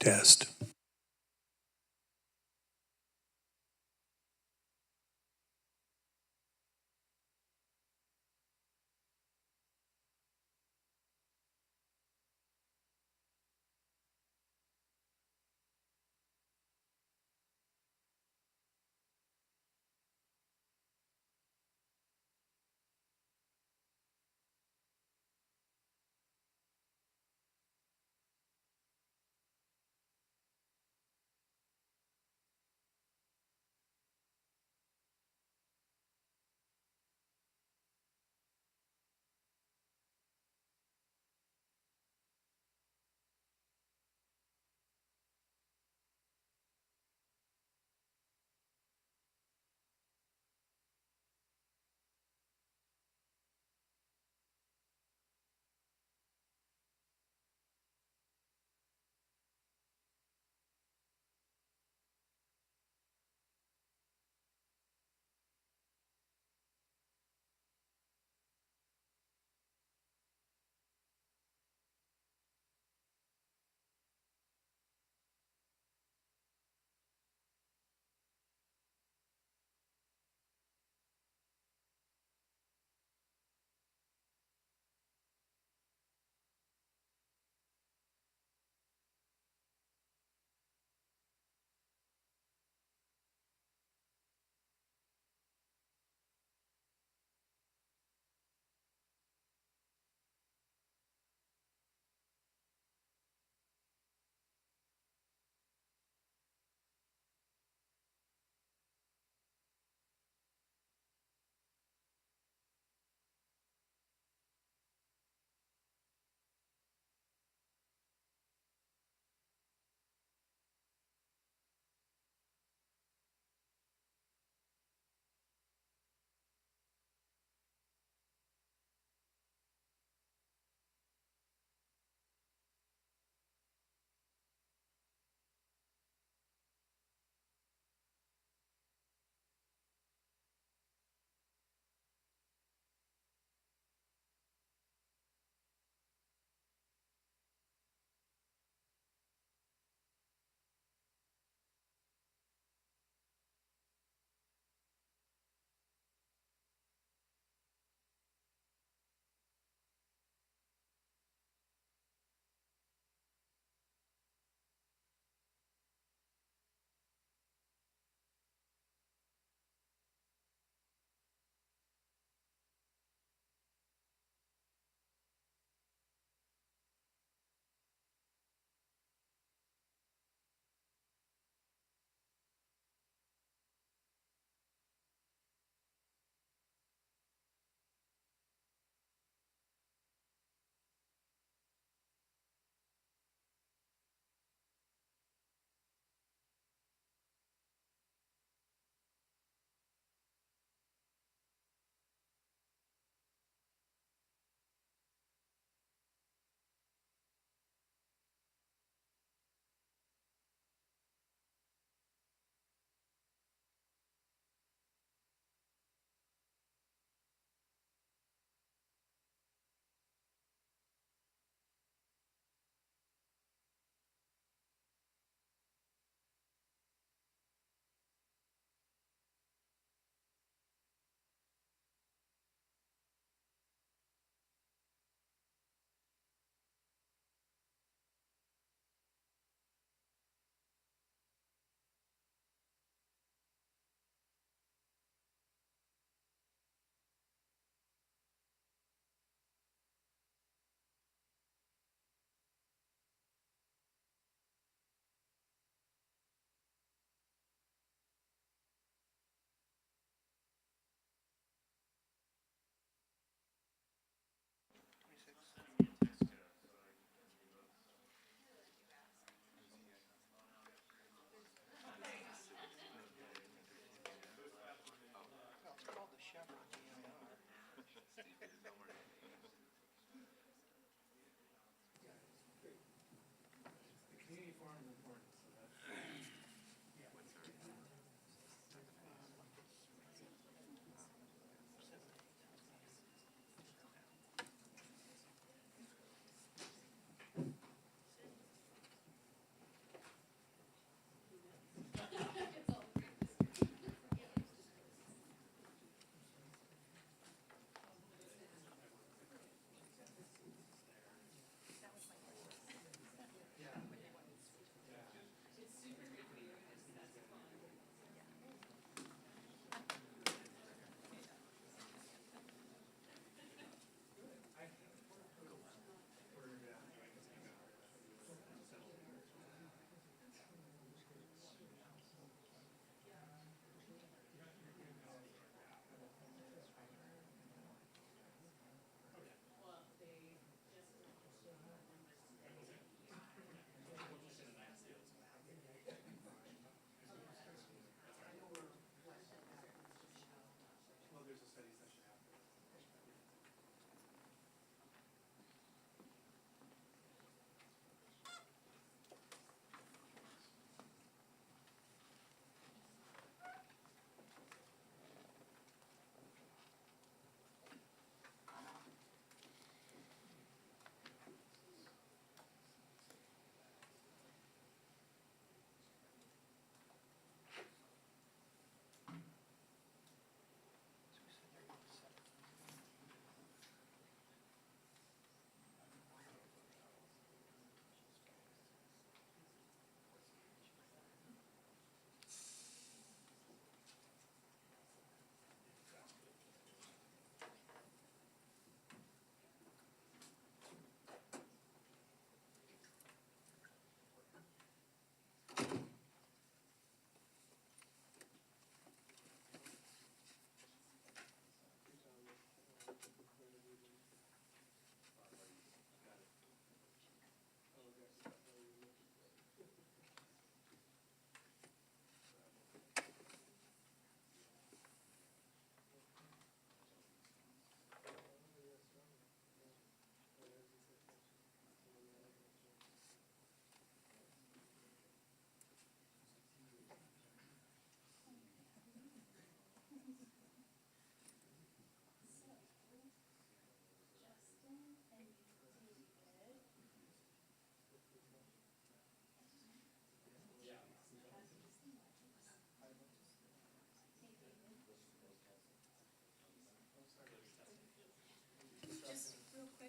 Test.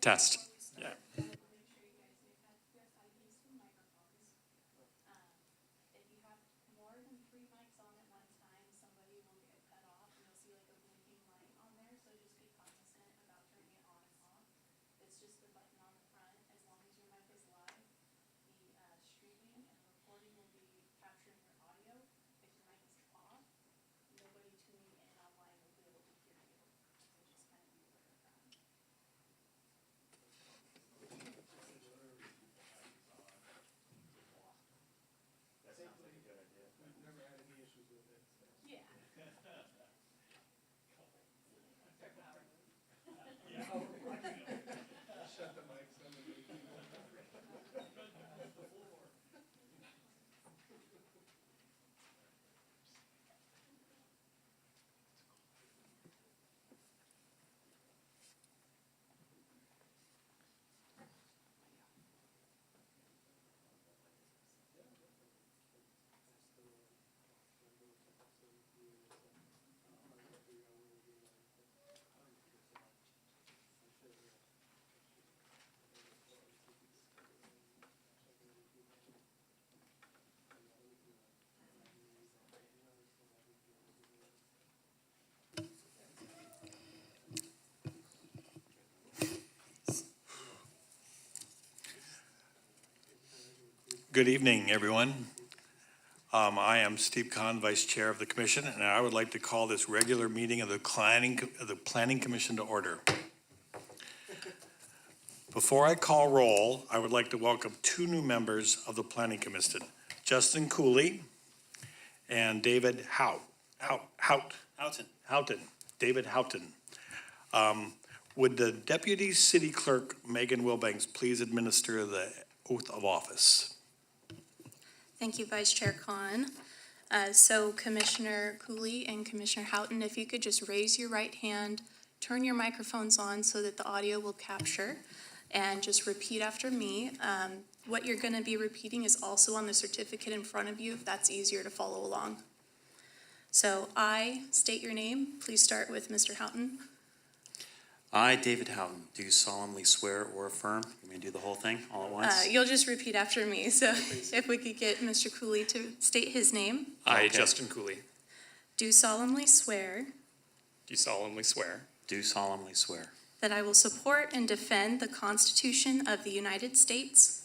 Test. Yeah. Good evening, everyone. I am Steve Kahn, Vice Chair of the Commission, and I would like to call this regular meeting of the Planning Commission to order. Before I call roll, I would like to welcome two new members of the Planning Commission, Justin Cooley and David Houghton. David Houghton. Would the Deputy City Clerk, Megan Wilbanks, please administer the oath of office? Thank you, Vice Chair Kahn. So Commissioner Cooley and Commissioner Houghton, if you could just raise your right hand, turn your microphones on so that the audio will capture, and just repeat after me. What you're going to be repeating is also on the certificate in front of you, if that's easier to follow along. So I state your name. Please start with Mr. Houghton. I, David Houghton, do solemnly swear or affirm. You may do the whole thing all at once. You'll just repeat after me. So if we could get Mr. Cooley to state his name. I, Justin Cooley, Do solemnly swear do solemnly swear Do solemnly swear that I will support and defend the Constitution of the United States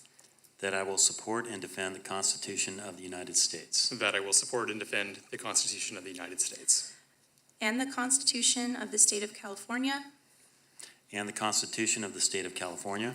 that I will support and defend the Constitution of the United States that I will support and defend the Constitution of the United States and the Constitution of the State of California and the Constitution of the State of California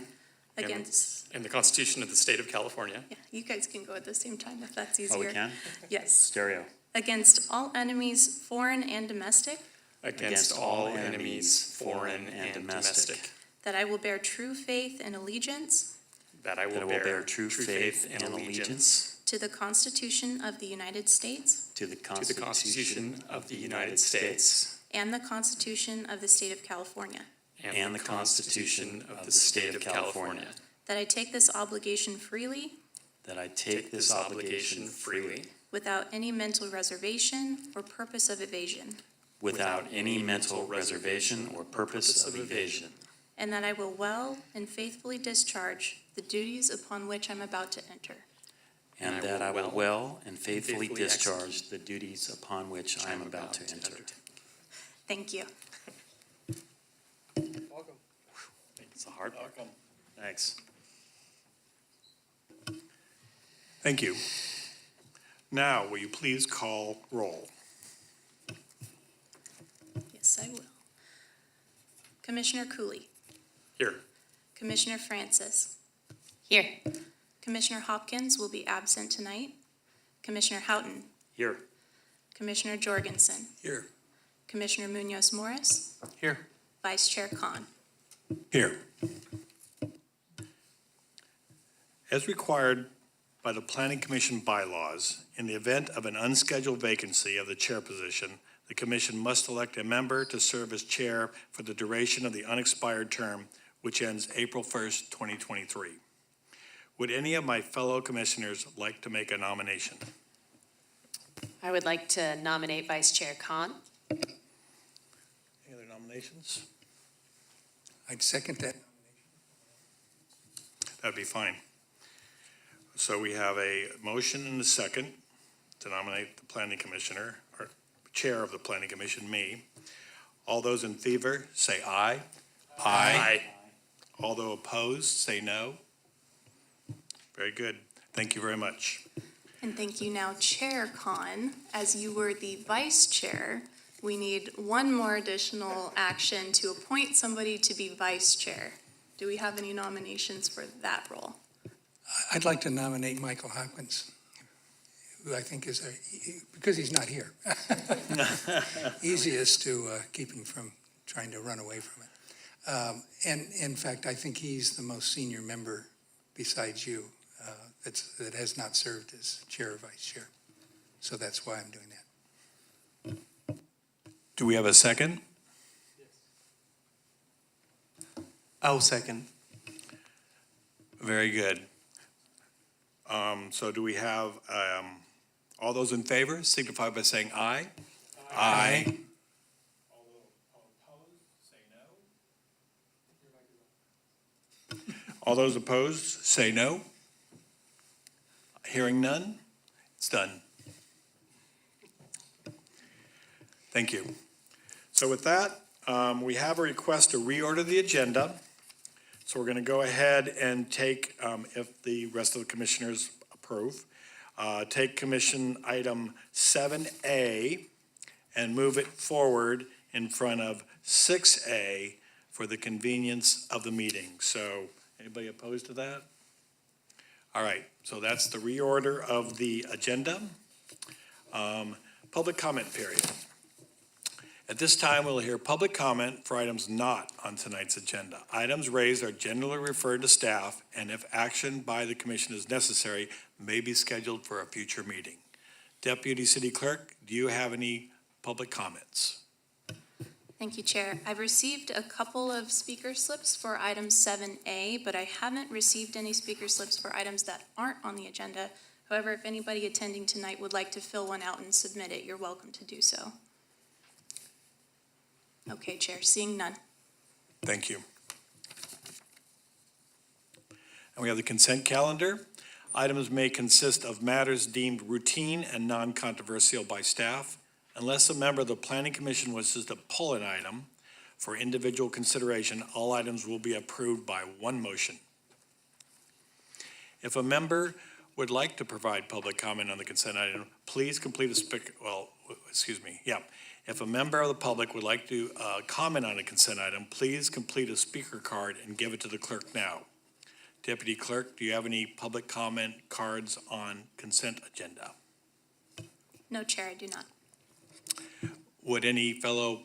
against, and the Constitution of the State of California yeah, you guys can go at the same time if that's easier. Oh, we can? Yes. Stereo. Against all enemies, foreign and domestic, against all enemies, foreign and domestic, that I will bear true faith and allegiance that I That I will will bear true faith and allegiance to the Constitution of the United States to the to the Constitution of the United States and the Constitution of the State of California, and the Constitution of the State of California, that I take this obligation freely that I take this obligation freely without any mental reservation or purpose of evasion, without any mental reservation or purpose of evasion, and that I will well and faithfully discharge the duties upon which I'm about to enter. and that I will well and faithfully discharge the duties upon which I am about to enter. Thank you. Welcome. It's a hard part. Thanks. Thank you. Now, will you please call roll? Yes, I will. Commissioner Cooley. Here. Commissioner Francis. Here. Commissioner Hopkins will be absent tonight. Commissioner Houghton. Here. Commissioner Jorgensen. Here. Commissioner Munoz Morris. Here. Vice Chair Kahn. Here. As required by the Planning Commission bylaws, in the event of an unscheduled vacancy of the chair position, the commission must elect a member to serve as chair for the duration of the unexpired term, which ends April 1st, 2023. Would any of my fellow commissioners like to make a nomination? I would like to nominate Vice Chair Kahn. Any other nominations? I'd second that. That'd be fine. So we have a motion and a second to nominate the planning commissioner, or chair of the planning commission, me. All those in favor, say aye. Aye. All those opposed, say no. Very good. Thank you very much. And thank you now, Chair Khan. As you were the vice chair, we need one more additional action to appoint somebody to be vice chair. Do we have any nominations for that role? I'd like to nominate Michael Hopkins, who I think is, because he's not here, easiest to keep him from trying to run away from it. And in fact, I think he's the most senior member besides you that has not served as chair or vice chair. So that's why I'm doing that. Do we have a second? I'll second. Very good. So do we have, all those in favor signify by saying aye? Aye. All those opposed, say no. Hearing none, it's done. Thank you. So with that, we have a request to reorder the agenda. So we're going to go ahead and take, if the rest of the commissioners approve, take commission item 7A and move it forward in front of 6A for the convenience of the meeting. So anybody opposed to that? All right, so that's the reorder of the agenda. Public comment period. At this time, we'll hear public comment for items not on tonight's agenda. Items raised are generally referred to staff, and if action by the commission is necessary, may be scheduled for a future meeting. Deputy City Clerk, do you have any public comments? Thank you, Chair. I've received a couple of speaker slips for item 7A, but I haven't received any speaker slips for items that aren't on the agenda. However, if anybody attending tonight would like to fill one out and submit it, you're welcome to do so. Okay, Chair, seeing none. Thank you. And we have the consent calendar. Items may consist of matters deemed routine and non-controversial by staff. Unless a member of the Planning Commission wishes to pull an item for individual consideration, all items will be approved by one motion. If a member would like to provide public comment on the consent item, please complete If a member of the public would like to comment on a consent item, please complete a speaker card and give it to the clerk now. Deputy Clerk, do you have any public comment cards on consent agenda? No, Chair, I do not. Would any fellow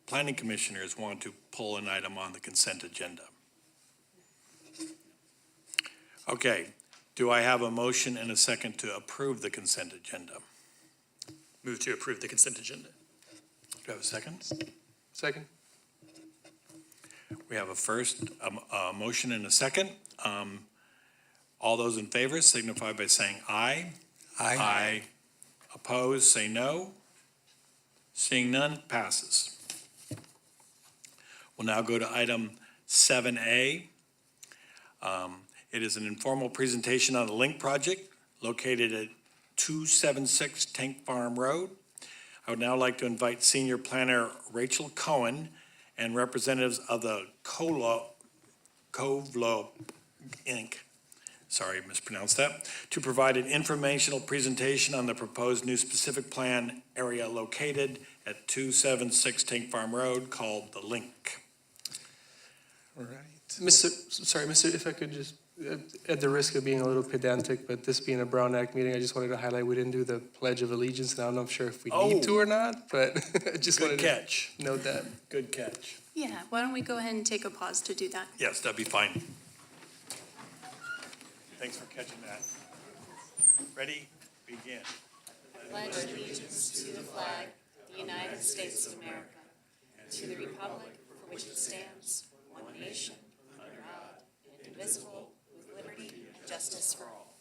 planning commissioners want to pull an item on the consent agenda? Okay, do I have a motion and a second to approve the consent agenda? Move to approve the consent agenda. Do I have a second? Second. We have a first, a motion and a second. All those in favor signify by saying aye. Aye. Opposed, say no. Seeing none, passes. We'll now go to item 7A. It is an informal presentation on the Link project located at 276 Tank Farm Road. I would now like to invite Senior Planner Rachel Cohen and representatives of the Covlo Inc., sorry, mispronounced that, to provide an informational presentation on the proposed new specific plan area located at 276 Tank Farm Road called the Link. All right. Mr., if I could just, at the risk of being a little pedantic, but this being a Brown Act meeting, I just wanted to highlight we didn't do the Pledge of Allegiance, and I'm not sure if we need to or not, but I just Good wanted catch. to note that. Good catch. Yeah, why don't we go ahead and take a pause to do that? Yes, that'd be fine. Thanks for catching that. Ready? Begin. Pledge allegiance to the flag of the United States of America, and to the republic for which it stands, one nation, under God, indivisible, with liberty and justice for all.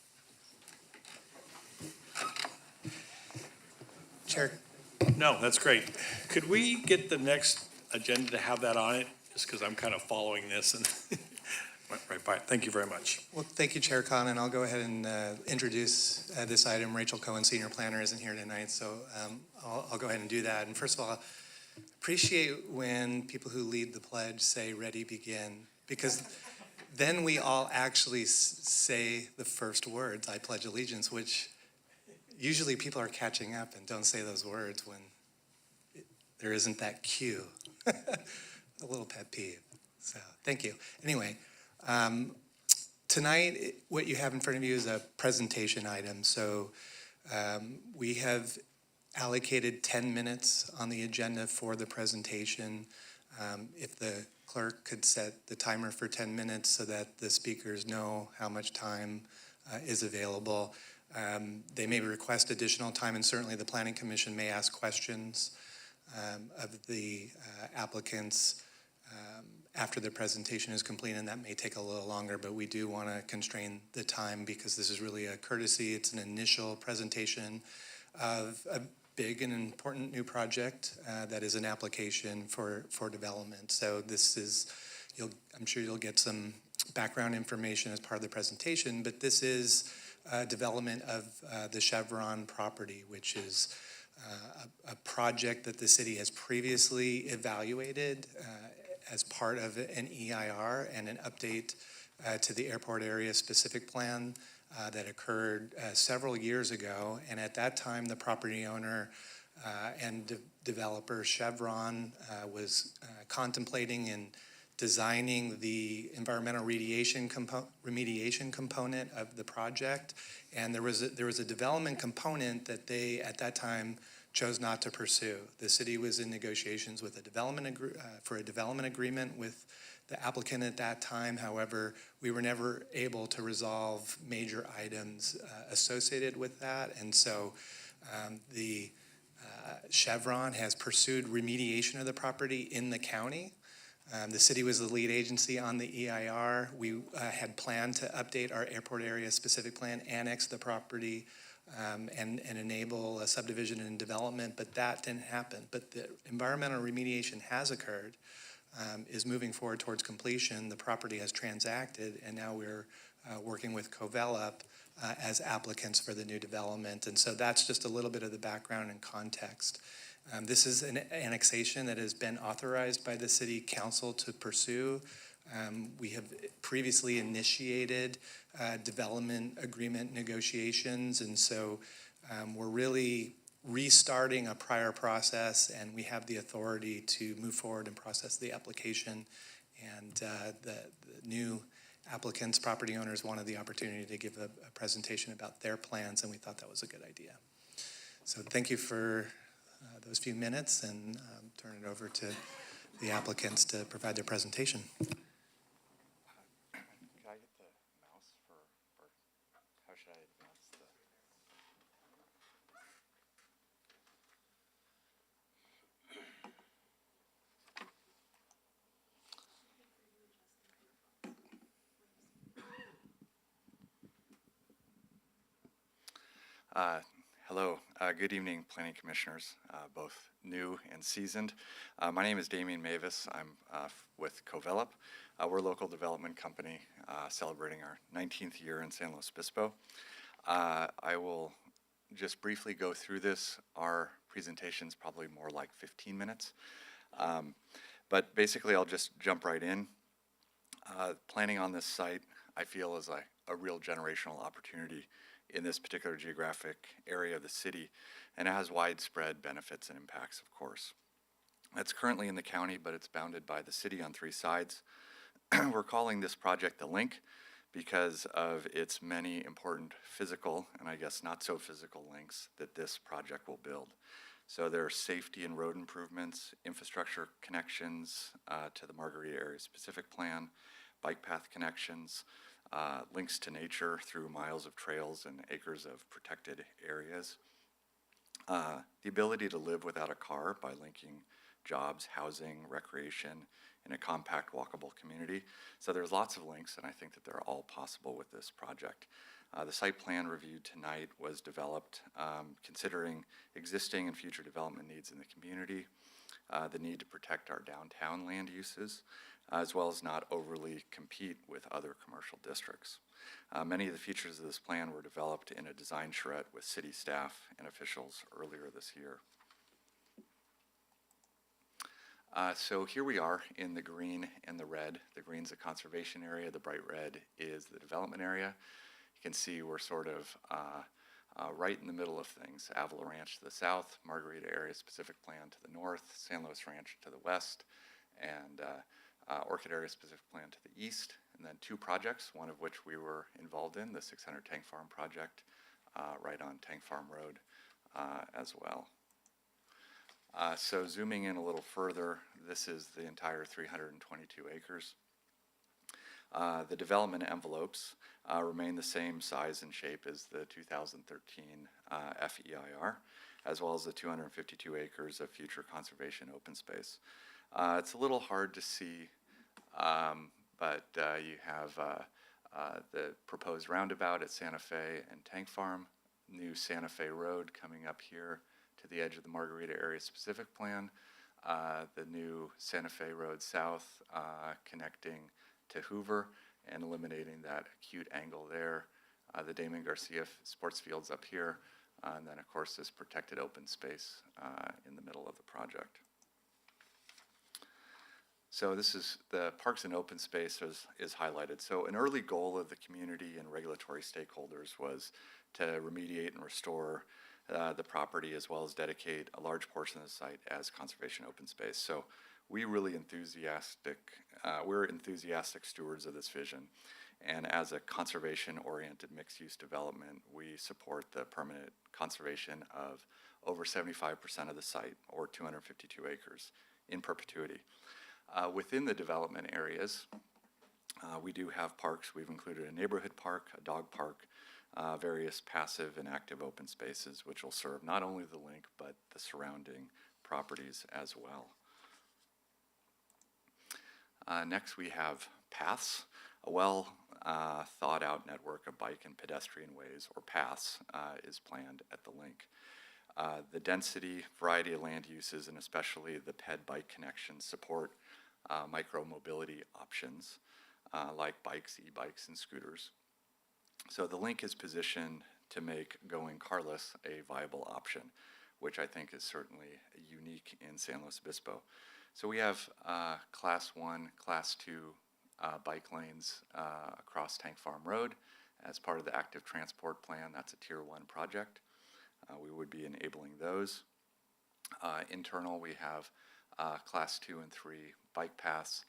Chair, No, that's great. Could we get the next agenda to have that on it? Just because I'm kind of following this and went right by it. Thank you very much. Well, thank you, Chair Khan, and I'll go ahead and introduce this item. Rachel Cohen, Senior Planner, isn't here tonight, so I'll go ahead and do that. And first of all, appreciate when people who lead the pledge say, "Ready, begin," because then we all actually say the first words, "I pledge allegiance," which usually people are catching up and don't say those words when there isn't that cue. A little pet peeve. So, thank you. Anyway, tonight, what you have in front of you is a presentation item. So we have allocated 10 minutes on the agenda for the presentation. If the clerk could set the timer for 10 minutes so that the speakers know how much time is available. They may request additional time, and certainly the Planning Commission may ask questions of the applicants after the presentation is complete, and that may take a little longer, but we do want to constrain the time because this is really a courtesy. It's an initial presentation of a big and important new project that is an application for development. So this is, I'm sure you'll get some background information as part of the presentation, but this is development of the Chevron property, which is a project that the city has previously evaluated as part of an EIR and an update to the airport area specific plan that occurred several years ago. And at that time, the property owner and developer Chevron was contemplating and designing the environmental remediation component of the project. And there was a development component that they, at that time, chose not to pursue. The city was in negotiations with for a development agreement with the applicant at that time. However, we were never able to resolve major items associated with that. And so the Chevron has pursued remediation of the property in the county. The city was the lead agency on the EIR. We had planned to update our airport area specific plan, annex the property, and enable a subdivision and development, but that didn't happen. But the environmental remediation has occurred, is moving forward towards completion. The property has transacted, and now we're working with Covelop as applicants for the new development. And so that's just a little bit of the background and context. This is an annexation that has been authorized by the city council to pursue. We have previously initiated development agreement negotiations, and so we're really restarting a prior process, and we have the authority to move forward and process the application. And the new applicants, property owners, wanted the opportunity to give a presentation about their plans, and we thought that was a good idea. So thank you for those few minutes, and turn it over to the applicants to provide their presentation. Can I get the mouse or how should I advance the? Hello, good evening, Planning Commissioners, both new and seasoned. My name is Damien Mavis. I'm with Covelop. We're a local development company celebrating our 19th year in San Luis Obispo. I will just briefly go through this. Our presentation's probably more like 15 minutes. But basically, I'll just jump right in. Planning on this site, I feel, is a real generational opportunity in this particular geographic area of the city, and it has widespread benefits and impacts, of course. It's currently in the county, but it's bounded by the city on three sides. We're calling this project The Link because of its many important physical, and I guess not so physical links that this project will build. So there are safety and road improvements, infrastructure connections to the Margarita Area Specific Plan, bike path connections, links to nature through miles of trails and acres of protected areas. The ability to live without a car by linking jobs, housing, recreation in a compact, walkable community. So there's lots of links, and I think that they're all possible with this project. The site plan reviewed tonight was developed considering existing and future development needs in the community. the need to protect our downtown land uses, as well as not overly compete with other commercial districts. Many of the features of this plan were developed in a design charrette with city staff and officials earlier this year. So here we are in the green and the red. The green's the conservation area, the bright red is the development area. You can see we're sort of right in the middle of things. Avila Ranch to the south, Margarita Area Specific Plan to the north, San Luis Ranch to the west, and Orchid Area Specific Plan to the east. And then two projects, one of which we were involved in, the 600 Tank Farm project, right on Tank Farm Road as well. So zooming in a little further, this is the entire 322 acres. The development envelopes remain the same size and shape as the 2013 FEIR, as well as the 252 acres of future conservation open space. It's a little hard to see, but you have the proposed roundabout at Santa Fe and Tank Farm, new Santa Fe Road coming up here to the edge of the Margarita Area Specific Plan, the new Santa Fe Road South connecting to Hoover and eliminating that acute angle there, the Damon Garcia Sports Fields up here, and then of course this protected open space in the middle of the project. So this is the parks and open space is highlighted. So an early goal of the community and regulatory stakeholders was to remediate and restore the property, as well as dedicate a large portion of the site as conservation open space. So we're enthusiastic stewards of this vision. And as a conservation-oriented mixed-use development, we support the permanent conservation of over 75% of the site, or 252 acres, in perpetuity. Within the development areas, we do have parks. We've included a neighborhood park, a dog park, various passive and active open spaces, which will serve not only the link, but the surrounding properties as well. Next, we have paths. A well thought out network of bike and pedestrian ways, or paths, is planned at the link. The density, variety of land uses, and especially the ped bike connections support micro-mobility options like bikes, e-bikes, and scooters. So the link is positioned to make going carless a viable option, which I think is certainly unique in San Luis Obispo. So we have Class 1, Class 2 bike lanes across Tank Farm Road as part of the active transport plan. That's a Tier 1 project. We would be enabling those. Internal, we have Class 2 and 3 bike paths,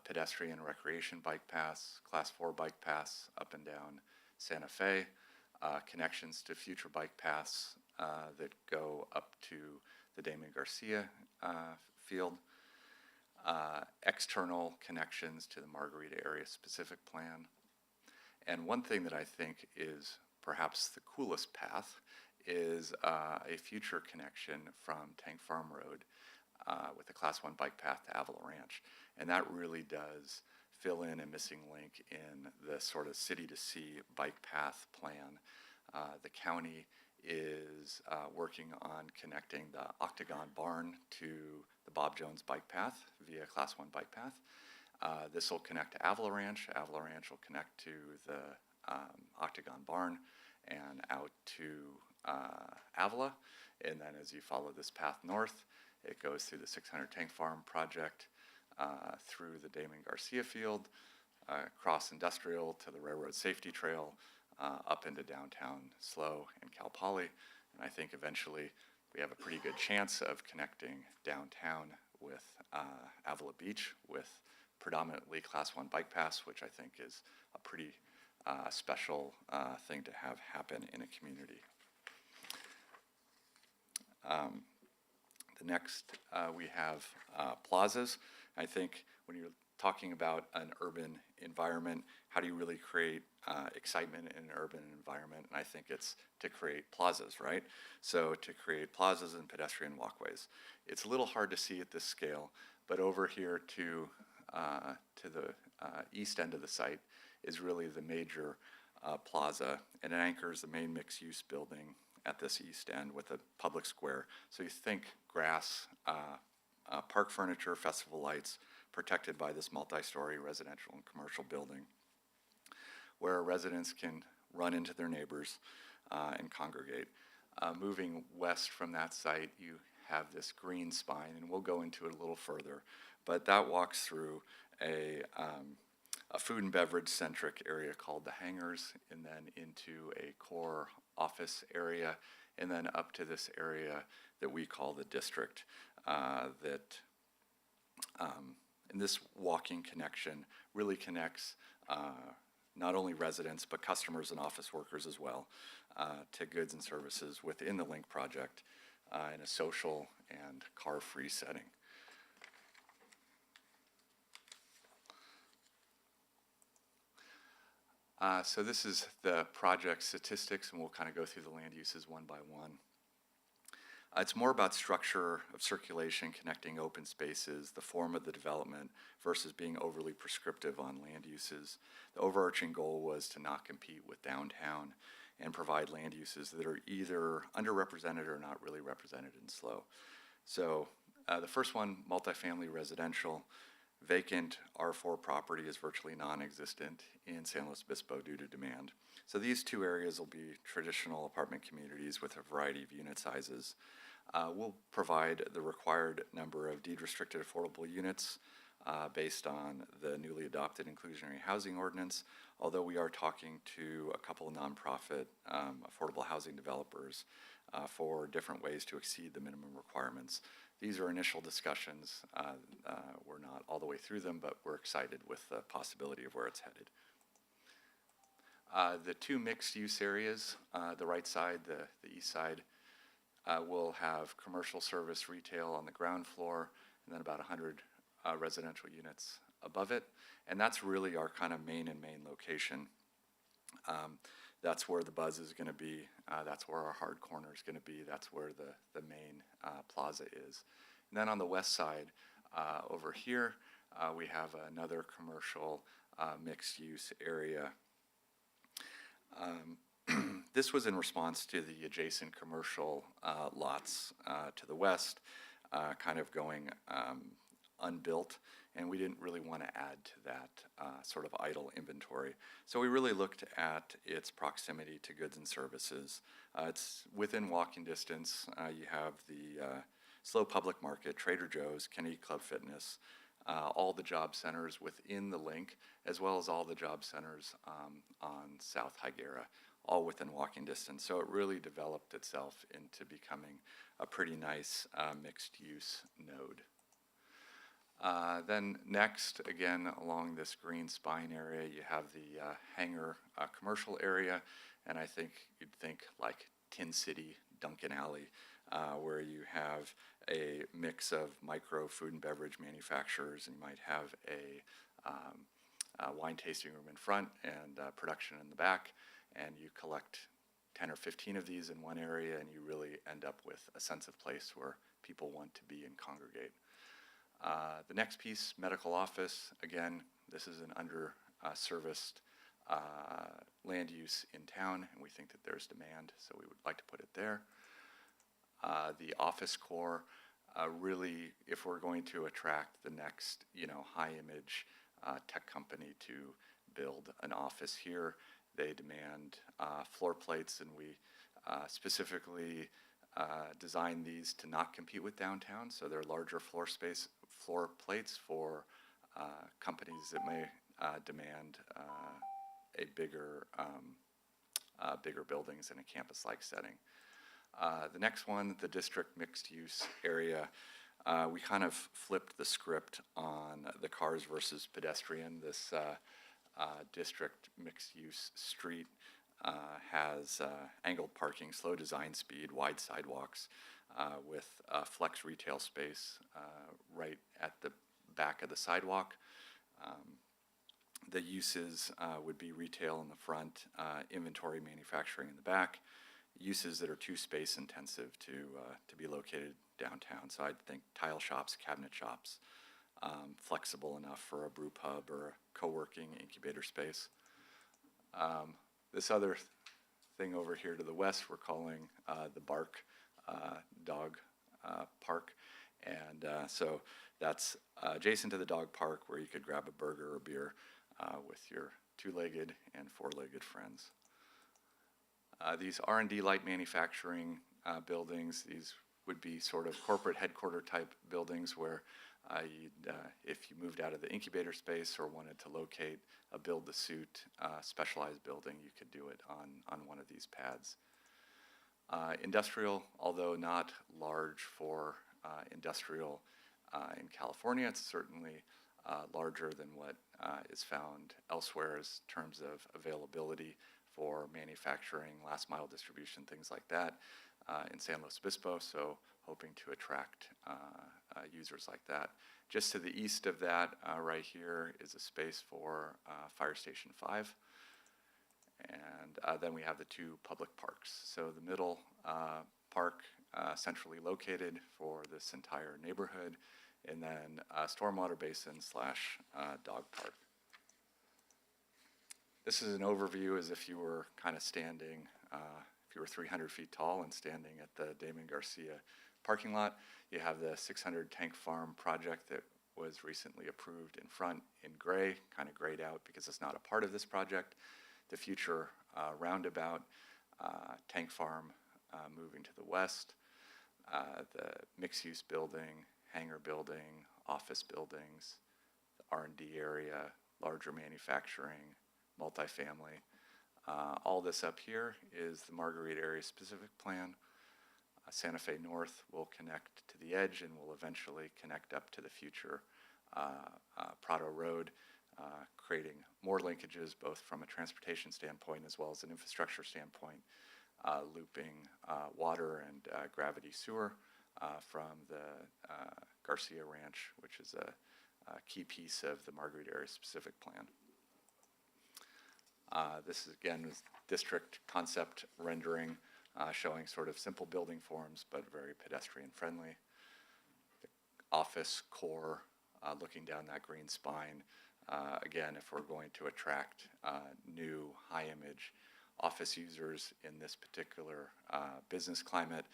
pedestrian recreation bike paths, Class 4 bike paths up and down Santa Fe, connections to future bike paths that go up to the Damon Garcia field, external connections to the Margarita Area Specific Plan. And one thing that I think is perhaps the coolest path is a future connection from Tank Farm Road with a Class 1 bike path to Avila Ranch. And that really does fill in a missing link in the sort of city-to-sea bike path plan. The county is working on connecting the Octagon Barn to the Bob Jones bike path via Class 1 bike path. This will connect to Avila Ranch. Avila Ranch will connect to the Octagon Barn and out to Avila. And then as you follow this path north, it goes through the 600 Tank Farm project, through the Damon Garcia field, across Industrial to the Railroad Safety Trail, up into downtown SLO and Cal Poly. And I think eventually we have a pretty good chance of connecting downtown with Avila Beach with predominantly Class 1 bike paths, which I think is a pretty special thing to have happen in a community. The next, we have plazas. I think when you're talking about an urban environment, how do you really create excitement in an urban environment? And I think it's to create plazas, right? So to create plazas and pedestrian walkways. It's a little hard to see at this scale, but over here to the east end of the site is really the major plaza, and it anchors the main mixed-use building at this east end with a public square. So you think grass, park furniture, festival lights, protected by this multi-story residential and commercial building, where residents can run into their neighbors and congregate. Moving west from that site, you have this green spine, and we'll go into it a little further, but that walks through a food and beverage centric area called the Hangars, and then into a core office area, and then up to this area that we call the district. And this walking connection really connects not only residents, but customers and office workers as well to goods and services within the LINK project in a social and car-free setting. So this is the project statistics, and we'll kind of go through the land uses one by one. It's more about structure of circulation, connecting open spaces, the form of the development, versus being overly prescriptive on land uses. The overarching goal was to not compete with downtown and provide land uses that are either underrepresented or not really represented in SLO. So the first one, multifamily residential. Vacant R4 property is virtually non-existent in San Luis Obispo due to demand. So these two areas will be traditional apartment communities with a variety of unit sizes. We'll provide the required number of deed-restricted affordable units based on the newly adopted inclusionary housing ordinance, although we are talking to a couple of nonprofit affordable housing developers for different ways to exceed the minimum requirements. These are initial discussions. We're not all the way through them, but we're excited with the possibility of where it's headed. The two mixed-use areas, the right side, the east side, will have commercial service retail on the ground floor, and then about 100 residential units above it. And that's really our kind of main location. That's where the buzz is going to be. That's where our hard corner is going to be. That's where the main plaza is. And then on the west side, over here, we have another commercial mixed-use area. This was in response to the adjacent commercial lots to the west, kind of going unbuilt, and we didn't really want to add to that sort of idle inventory. So we really looked at its proximity to goods and services. It's within walking distance. You have the SLO Public Market, Trader Joe's, Kennedy Club Fitness, all the job centers within the LINK, as well as all the job centers on South Higuera, all within walking distance. So it really developed itself into becoming a pretty nice mixed-use node. Then next, again, along this green spine area, you have the hangar commercial area, and I think you'd think like Tin City, Duncan Alley, where you have a mix of micro food and beverage manufacturers, and you might have a wine tasting room in front and production in the back, and you collect 10 or 15 of these in one area, and you really end up with a sense of place where people want to be and congregate. The next piece, medical office. Again, this is an under-serviced land use in town, and we think that there's demand, so we would like to put it there. The office core, really, if we're going to attract the next, high-image tech company to build an office here, they demand floor plates, and we specifically design these to not compete with downtown, so they're larger floor plates for companies that may demand bigger buildings in a campus-like setting. The next one, the district mixed-use area, we kind of flipped the script on the cars versus pedestrian. This district mixed-use street has angled parking, slow design speed, wide sidewalks, with flex retail space right at the back of the sidewalk. The uses would be retail in the front, inventory manufacturing in the back, uses that are too space intensive to be located downtown. So I'd think tile shops, cabinet shops, flexible enough for a brew pub or a co-working incubator space. This other thing over here to the west we're calling the Bark Dog Park, And so that's adjacent to the dog park where you could grab a burger or beer with your two-legged and four-legged friends. These R&D light manufacturing buildings, these would be sort of corporate headquarter type buildings where if you moved out of the incubator space or wanted to locate a build-to-suit specialized building, you could do it on one of these pads. Industrial, although not large for industrial in California, it's certainly larger than what is found elsewhere in terms of availability for manufacturing, last mile distribution, things like that in San Luis Obispo, so hoping to attract users like that. Just to the east of that, right here, is a space for Fire Station 5. And then we have the two public parks. So the middle park, centrally located for this entire neighborhood, and then stormwater basin / dog park. This is an overview as if you were kind of standing, if you were 300 feet tall and standing at the Damon Garcia parking lot. You have the 600 tank farm project that was recently approved in front in gray, kind of grayed out because it's not a part of this project. The future roundabout, tank farm moving to the west, the mixed-use building, hangar building, office buildings, the R&D area, larger manufacturing, multifamily. All this up here is the Marguerite Area Specific Plan. Santa Fe North will connect to the edge and will eventually connect up to the future Prado Road, creating more linkages both from a transportation standpoint as well as an infrastructure standpoint, looping water and gravity sewer from the Garcia Ranch, which is a key piece of the Marguerite Area Specific Plan. This is, again, district concept rendering, showing sort of simple building forms, but very pedestrian friendly. The office core, looking down that green spine. Again, if we're going to attract new high image office users in this particular business climate,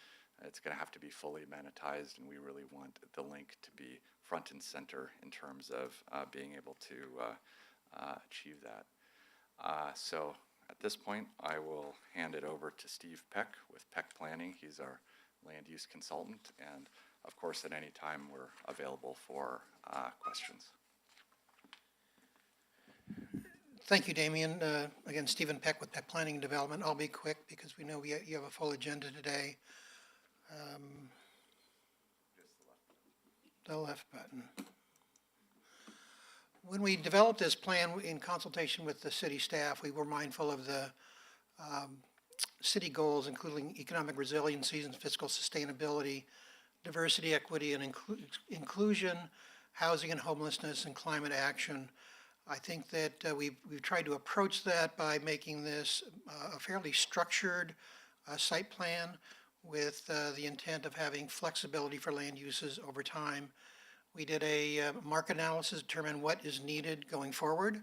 it's going to have to be fully amenitized, and we really want the link to be front and center in terms of being able to achieve that. So at this point, I will hand it over to Steve Peck with Peck Planning. He's our land use consultant, and of course, at any time, we're available for questions. Thank you, Damien. Again, Stephen Peck with Peck Planning and Development. I'll be quick because we know you have a full agenda today. The left button. When we developed this plan in consultation with the city staff, we were mindful of the city goals, including economic resiliency and fiscal sustainability, diversity, equity, and inclusion, housing and homelessness, and climate action. I think that we've tried to approach that by making this a fairly structured site plan with the intent of having flexibility for land uses over time. We did a market analysis to determine what is needed going forward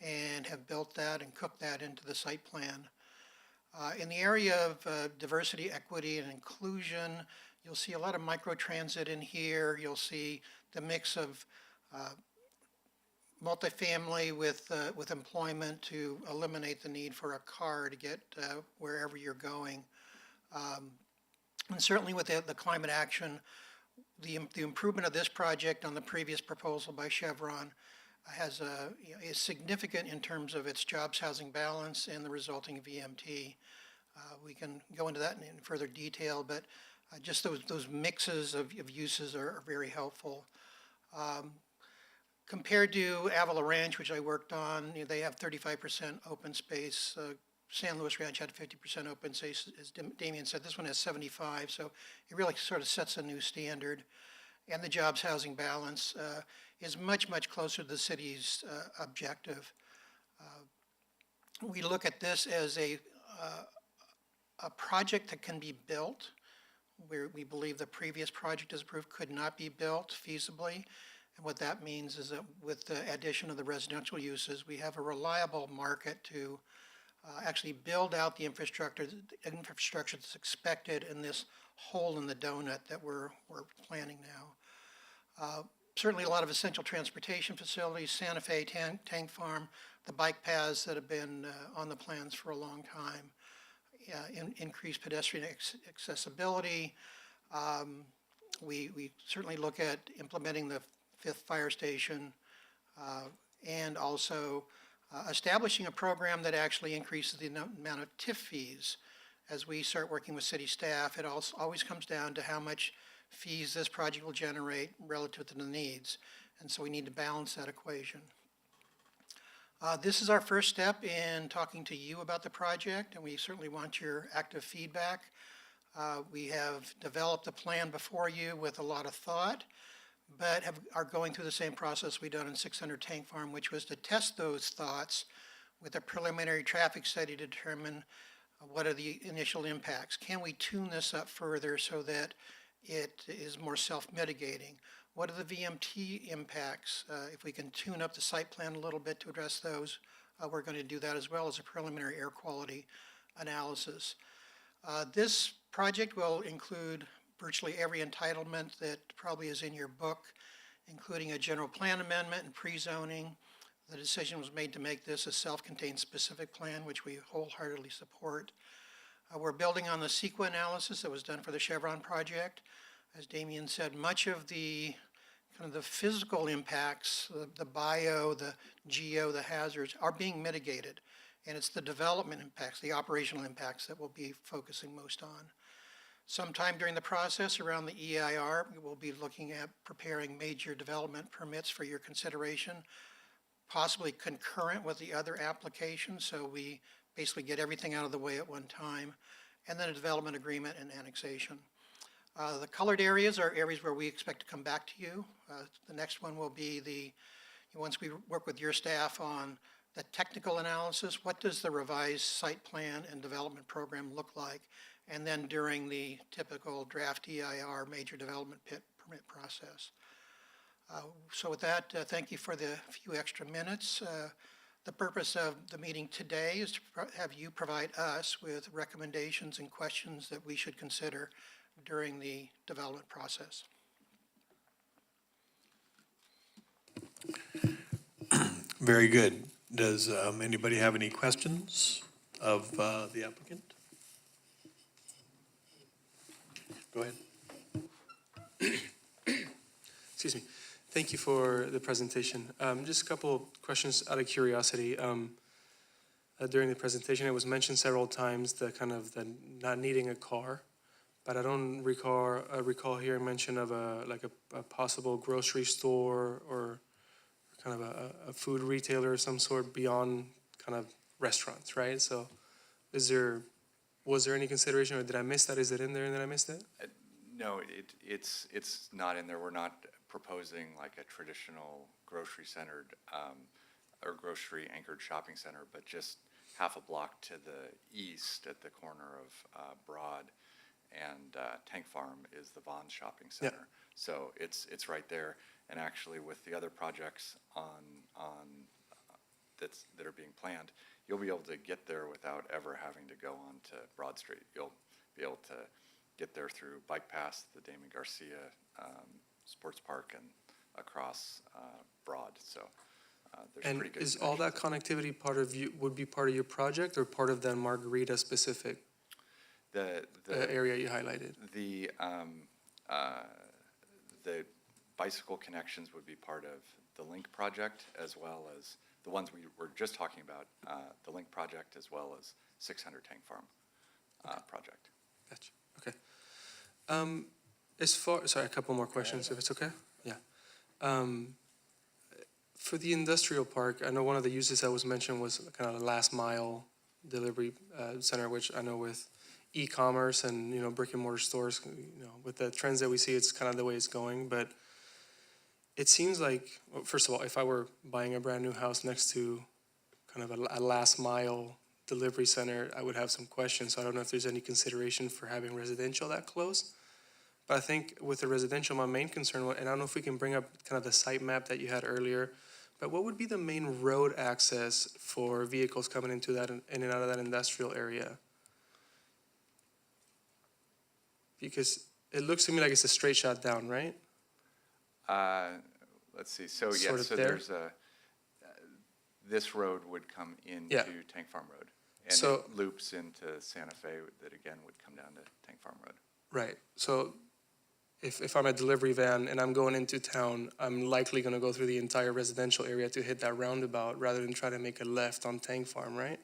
and have built that and cooked that into the site plan. In the area of diversity, equity, and inclusion, you'll see a lot of microtransit in here. You'll see the mix of multifamily with employment to eliminate the need for a car to get wherever you're going. And certainly with the climate action, the improvement of this project on the previous proposal by Chevron is significant in terms of its jobs housing balance and the resulting VMT. We can go into that in further detail, but just those mixes of uses are very helpful. Compared to Avila Ranch, which I worked on, they have 35% open space. San Luis Ranch had 50% open space, as Damien said. This one has 75, so it really sort of sets a new standard. And the jobs housing balance is much, much closer to the city's objective. We look at this as a project that can be built, where we believe the previous project as approved could not be built feasibly. And what that means is that with the addition of the residential uses, we have a reliable market to actually build out the infrastructure that's expected in this hole in the donut that we're planning now. Certainly a lot of essential transportation facilities, Santa Fe Tank Farm, the bike paths that have been on the plans for a long time, increased pedestrian accessibility. We certainly look at implementing the fifth fire station and also establishing a program that actually increases the amount of TIF fees. As we start working with city staff, it always comes down to how much fees this project will generate relative to the needs. And so we need to balance that equation. This is our first step in talking to you about the project, and we certainly want your active feedback. We have developed a plan before you with a lot of thought, but are going through the same process we done in 600 Tank Farm, which was to test those thoughts with a preliminary traffic study to determine what are the initial impacts. Can we tune this up further so that it is more self-mitigating? What are the VMT impacts? If we can tune up the site plan a little bit to address those, we're going to do that as well as a preliminary air quality analysis. This project will include virtually every entitlement that probably is in your book, including a general plan amendment and pre-zoning. The decision was made to make this a self-contained specific plan, which we wholeheartedly support. We're building on the CEQA analysis that was done for the Chevron project. As Damien said, much of the kind of the physical impacts, the bio, the geo, the hazards are being mitigated. And it's the development impacts, the operational impacts that we'll be focusing most on. Sometime during the process around the EIR, we will be looking at preparing major development permits for your consideration, possibly concurrent with the other applications, so we basically get everything out of the way at one time, and then a development agreement and annexation. The colored areas are areas where we expect to come back to you. The next one will be once we work with your staff on the technical analysis, what does the revised site plan and development program look like? And then during the typical draft EIR major development permit process. So with that, thank you for the few extra minutes. The purpose of the meeting today is to have you provide us with recommendations and questions that we should consider during the development process. Very good. Does anybody have any questions of the applicant? Go ahead. Excuse me. Thank you for the presentation. Just a couple of questions out of curiosity. During the presentation, it was mentioned several times the not needing a car, but I don't recall hearing mention of a possible grocery store or kind of a food retailer of some sort beyond kind of restaurants, right? So, was there any consideration, or did I miss that? Is it in there and did I miss that? No, it's not in there. We're not proposing like a traditional grocery-centered or grocery-anchored shopping center, but just half a block to the east at the corner of Broad and Tank Farm is the Vons Shopping Center. Yeah. So it's right there. And actually, with the other projects that are being planned, you'll be able to get there without ever having to go on to Broad Street. You'll be able to get there through bike paths, the Damon Garcia Sports Park, and across Broad. So there's pretty good. And is all that connectivity would be part of your project or part of the Margarita specific the area you highlighted? The bicycle connections would be part of the Link project, as well as the ones we were just talking about, the Link project, as well as 600 Tank Farm project. Gotcha. Okay. Sorry, a couple more questions, if it's okay? Yeah. For the industrial park, I know one of the uses that was mentioned was kind of a last mile delivery center, which I know with e-commerce and, brick and mortar stores, with the trends that we see, it's kind of the way it's going. But it seems like, well, first of all, if I were buying a brand new house next to kind of a last mile delivery center, I would have some questions. So I don't know if there's any consideration for having residential that close. But I think with the residential, my main concern, and I don't know if we can bring up kind of the site map that you had earlier, but what would be the main road access for vehicles coming into that, in and out of that industrial area? Because it looks to me like it's a straight shot down, right? Let's see, so Sort yes, of so there? there's this road would come into Yeah. Tank Farm Road. And So- it loops into Santa Fe that again would come down to Tank Farm Road. Right, so if I'm a delivery van and I'm going into town, I'm likely gonna go through the entire residential area to hit that roundabout rather than try to make a left on Tank Farm, right?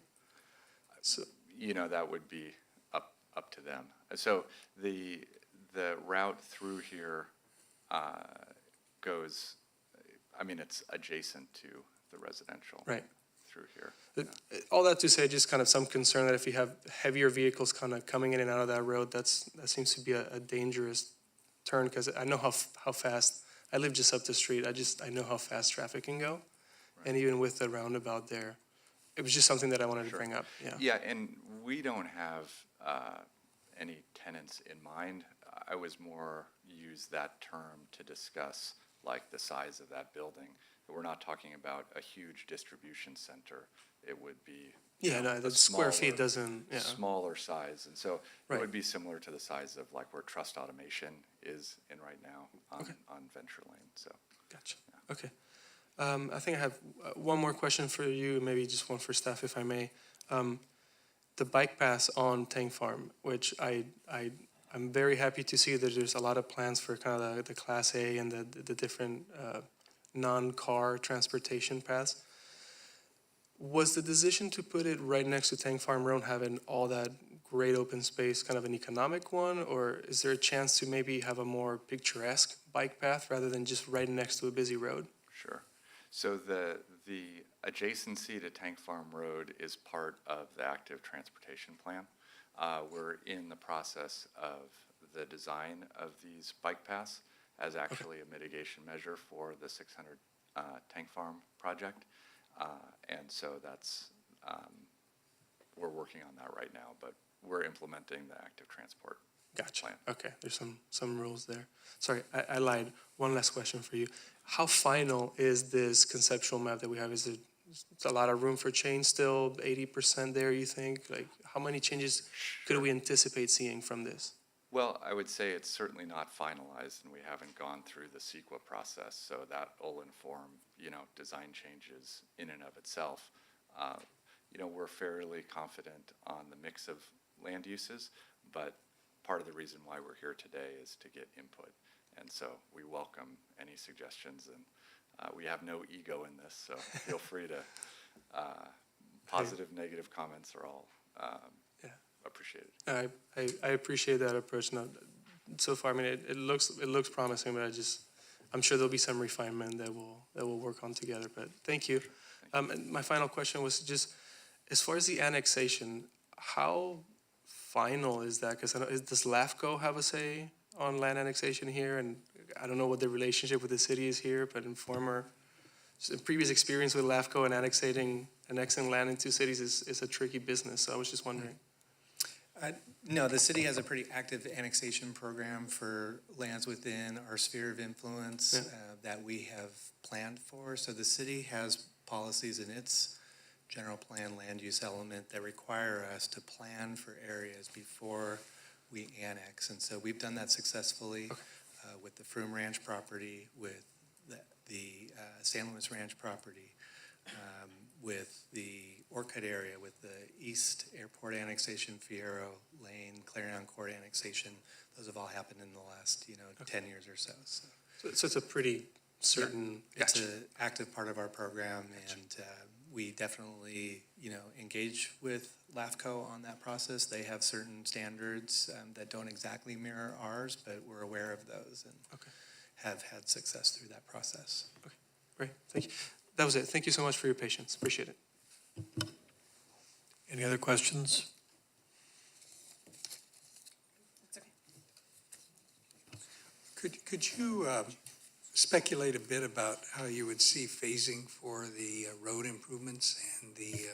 So, You know, that would be up to them. So the route through here goes, I mean, it's adjacent to the residential. Right. Through here. all that to say, just kind of some concern that if you have heavier vehicles kind of coming in and out of that road, that seems to be a dangerous turn, because I know how fast, I live just up the street, I know how fast traffic can go. And even with the roundabout there, it was just something that I wanted to Sure. bring up, yeah. Yeah, and we don't have any tenants in mind. I was more use that term to discuss like the size of that building. We're not talking about a huge distribution center. It would be. Yeah, no, a the square feet smaller- doesn't, yeah. Smaller size, and so it Right. would be similar to the size of like where Trust Automation is in right now on Venture Lane, so. Gotcha, okay. I think I have one more question for you, maybe just one for staff, if I may. The bike paths on Tank Farm, which I'm very happy to see that there's a lot of plans for kind of the Class A and the different non-car transportation paths. Was the decision to put it right next to Tank Farm Road, having all that great open space, kind of an economic one? Or is there a chance to maybe have a more picturesque bike path rather than just right next to a busy road? Sure. So the adjacency to Tank Farm Road is part of the active transportation plan. We're in the process of the design of these bike paths as actually a mitigation measure for the 600 Tank Farm project. And so that's, we're working on that right now, but we're implementing the active transport Gotcha. plan. Okay, there's some rules there. Sorry, I lied. One last question for you. How final is this conceptual map that we have? Is it a lot of room for change still? 80% there, you think? Like, how many changes could we anticipate seeing from this? Well, I would say it's certainly not finalized, and we haven't gone through the CEQA process, so that will inform, design changes in and of itself. We're fairly confident on the mix of land uses, but part of the reason why we're here today is to get input. And so we welcome any suggestions, and we have no ego in this, so feel free to, positive, negative comments are all appreciated. I appreciate that approach. Now, so far, I mean, it looks promising, but I'm sure there'll be some refinement that we'll work on together. But thank you. And my final question was just, as far as the annexation, how final is that? Because does LAFCO have a say on land annexation here? And I don't know what the relationship with the city is here, but in previous experience with LAFCO and annexing land into cities is a tricky business. So I was just wondering. No, the city has a pretty active annexation program for lands within our sphere of influence that we have planned for. So the city has policies in its general plan land use element that require us to plan for areas before we annex. And so we've done that successfully with the Froome Ranch property, with the San Luis Ranch property, with the Orcutt area, with the East Airport annexation, Fierro Lane, Clarion Court annexation. Those have all happened in the last, 10 years or so. So it's a pretty certain. It's Gotcha. an active part of our program, and we definitely, engage with LAFCO on that process. They have certain standards that don't exactly mirror ours, but we're aware of those and have had success through that process. Great, thank you. That was it. Thank you so much for your patience. Appreciate it. Any other questions? It's okay. Could you speculate a bit about how you would see phasing for the road improvements and the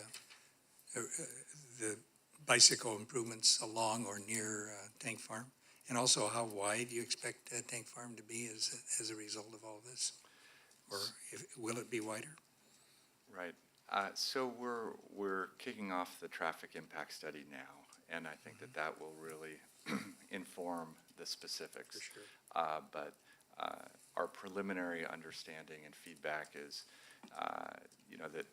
bicycle improvements along or near Tank Farm? And also how wide you expect Tank Farm to be as a result of all this? Or will it be wider? Right. So we're kicking off the traffic impact study now, and I think that will really inform the specifics. For sure. But our preliminary understanding and feedback is, that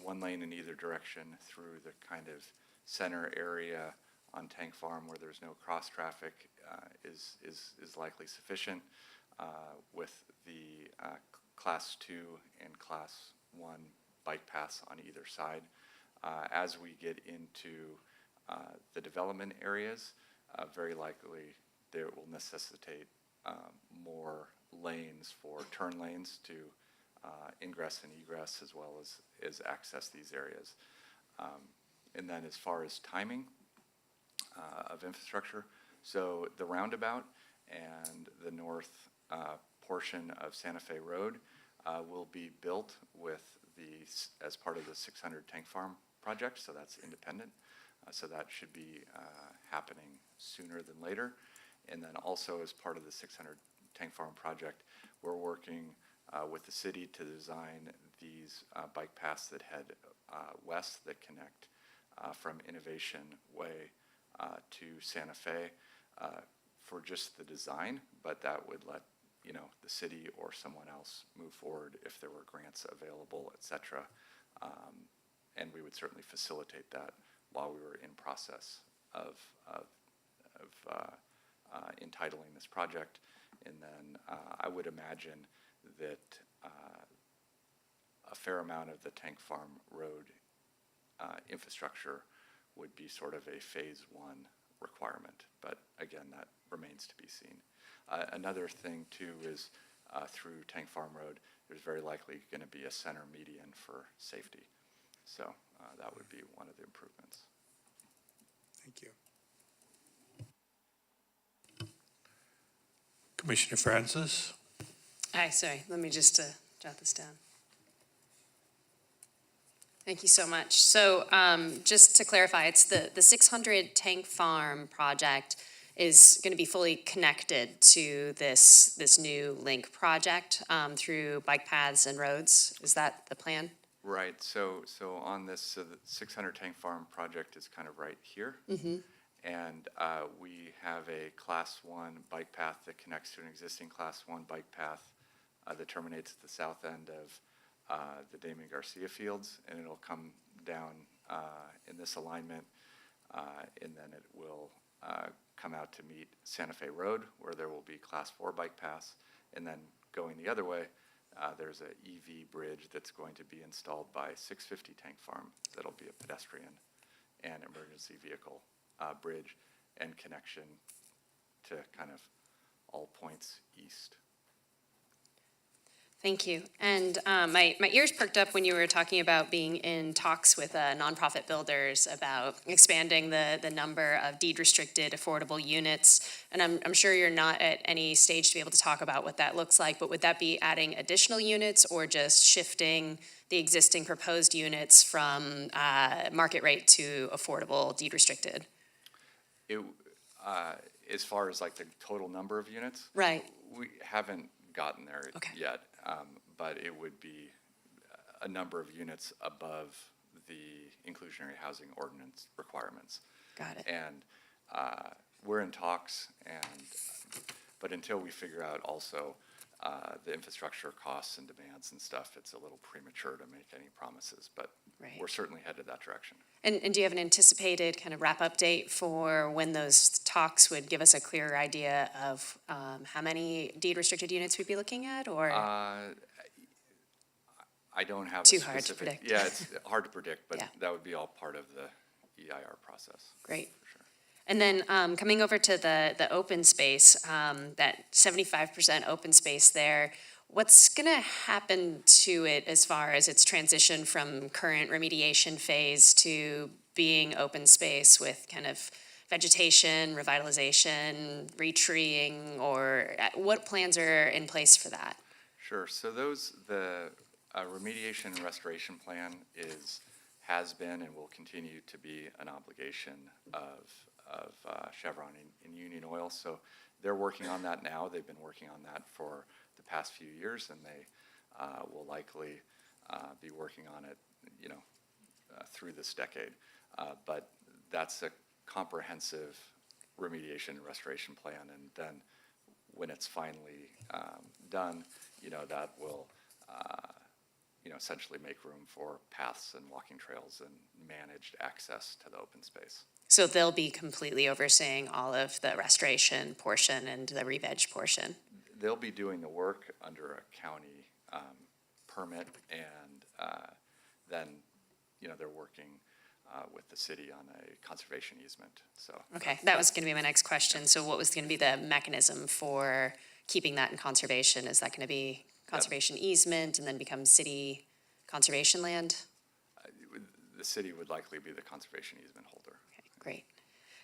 one lane in either direction through the kind of center area on Tank Farm where there's no cross traffic is likely sufficient, with the Class 2 and Class 1 bike paths on either side. As we get into the development areas, very likely there will necessitate more lanes for turn lanes to ingress and egress as well as access these areas. And then as far as timing of infrastructure, so the roundabout and the north portion of Santa Fe Road will be built as part of the 600 Tank Farm project, so that's independent. So that should be happening sooner than later. And then also as part of the 600 Tank Farm project, we're working with the city to design these bike paths that head west that connect from Innovation Way to Santa Fe for just the design, but that would let the city or someone else move forward if there were grants available, et cetera. And we would certainly facilitate that while we were in process of entitling this project. And then I would imagine that a fair amount of the Tank Farm Road infrastructure would be sort of a phase 1 requirement. But again, that remains to be seen. Another thing too is through Tank Farm Road, there's very likely going to be a center median for safety. So that would be one of the improvements. Thank you. Commissioner Francis? Hi, sorry, let me just jot this down. Thank you so much. So just to clarify, it's the 600 Tank Farm project is going to be fully connected to this new link project through bike paths and roads. Is that the plan? Right. So on this, the 600 Tank Farm project is kind of right here. Mm-hmm. And we have a Class 1 bike path that connects to an existing Class 1 bike path that terminates at the south end of the Damon Garcia Fields, and it'll come down in this alignment, and then it will come out to meet Santa Fe Road, where there will be Class 4 bike paths, and then going the other way, there's an EV bridge that's going to be installed by 650 Tank Farm. That'll be a pedestrian and emergency vehicle bridge and connection to kind of all points east. Thank you. And my ears perked up when you were talking about being in talks with nonprofit builders about expanding the number of deed-restricted affordable units. And I'm sure you're not at any stage to be able to talk about what that looks like, but would that be adding additional units or just shifting the existing proposed units from market rate to affordable deed-restricted? As far as like the total number of units? Right. We haven't gotten there Okay. yet, but it would be a number of units above the inclusionary housing ordinance requirements. Got it. And we're in talks, but until we figure out also the infrastructure costs and demands and stuff, it's a little premature to make any promises, but Right. we're certainly headed that direction. And do you have an anticipated kind of wrap-up date for when those talks would give us a clearer idea of how many deed-restricted units we'd be looking at, or? I don't have a Too hard to specific. predict. Yeah, it's hard to predict, but Yeah. that would be all part of the EIR process. Great. For sure. And then coming over to the open space, that 75% open space there, what's going to happen to it as far as its transition from current remediation phase to being open space with kind of vegetation, revitalization, retreeing, or what plans are in place for that? Sure. So the remediation and restoration plan has been and will continue to be an obligation of Chevron and Union Oil. So they're working on that now. They've been working on that for the past few years, and they will likely be working on it, through this decade. But that's a comprehensive remediation and restoration plan, and then when it's finally done, that will essentially make room for paths and walking trails and managed access to the open space. So they'll be completely overseeing all of the restoration portion and the re-veg portion? They'll be doing the work under a county permit, and then, they're working with the city on a conservation easement, so. Okay, that was going to be my next question. So what was going to be the mechanism for keeping that in conservation? Is that going to be conservation easement and then become city conservation land? The city would likely be the conservation easement holder. Okay, great.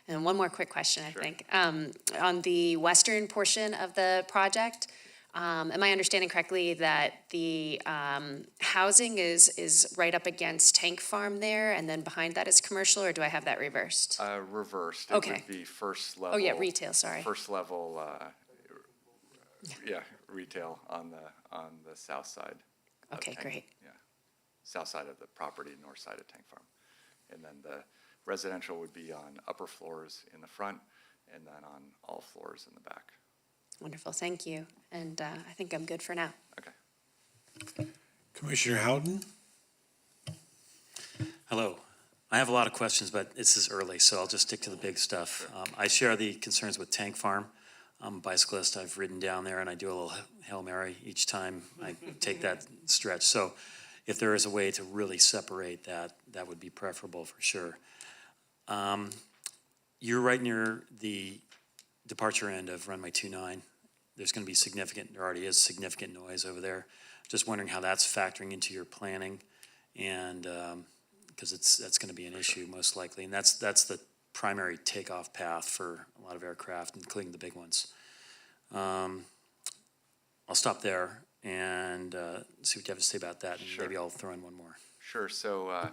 And one more quick question, I Sure. think. On the western portion of the project, am I understanding correctly that the housing is right up against Tank Farm there, and then behind that is commercial, or do I have that reversed? Reversed. Okay. It would be first level. Oh, yeah, retail, sorry. First level, retail on the south side. of Okay, Tank- great. Yeah, south side of the property, north side of Tank Farm. And then the residential would be on upper floors in the front, and then on all floors in the back. Wonderful, thank you. And I think I'm good for now. Okay. Commissioner Howden? Hello. I have a lot of questions, but this is early, so I'll just stick to the big stuff. I share the concerns with Tank Farm. I'm a bicyclist. I've ridden down there, and I do a little Hail Mary each time I take that stretch. So if there is a way to really separate that, that would be preferable for sure. You're right near the departure end of runway 29. There's going to be there already is significant noise over there. Just wondering how that's factoring into your planning, and because that's going to be an issue most likely, and that's the primary takeoff path for a lot of aircraft, including the big ones. I'll stop there and see what you have to say about that, and Sure. maybe I'll throw in one more. Sure. So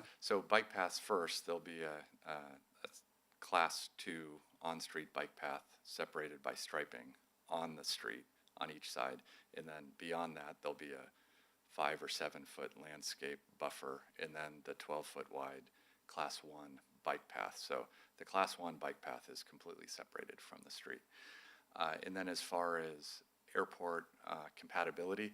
bike paths first. There'll be a class 2 on-street bike path separated by striping on the street on each side, and then beyond that there'll be a 5 or 7 foot landscape buffer, and then the 12-foot wide class 1 bike path. So the class 1 bike path is completely separated from the street. And then as far as airport compatibility,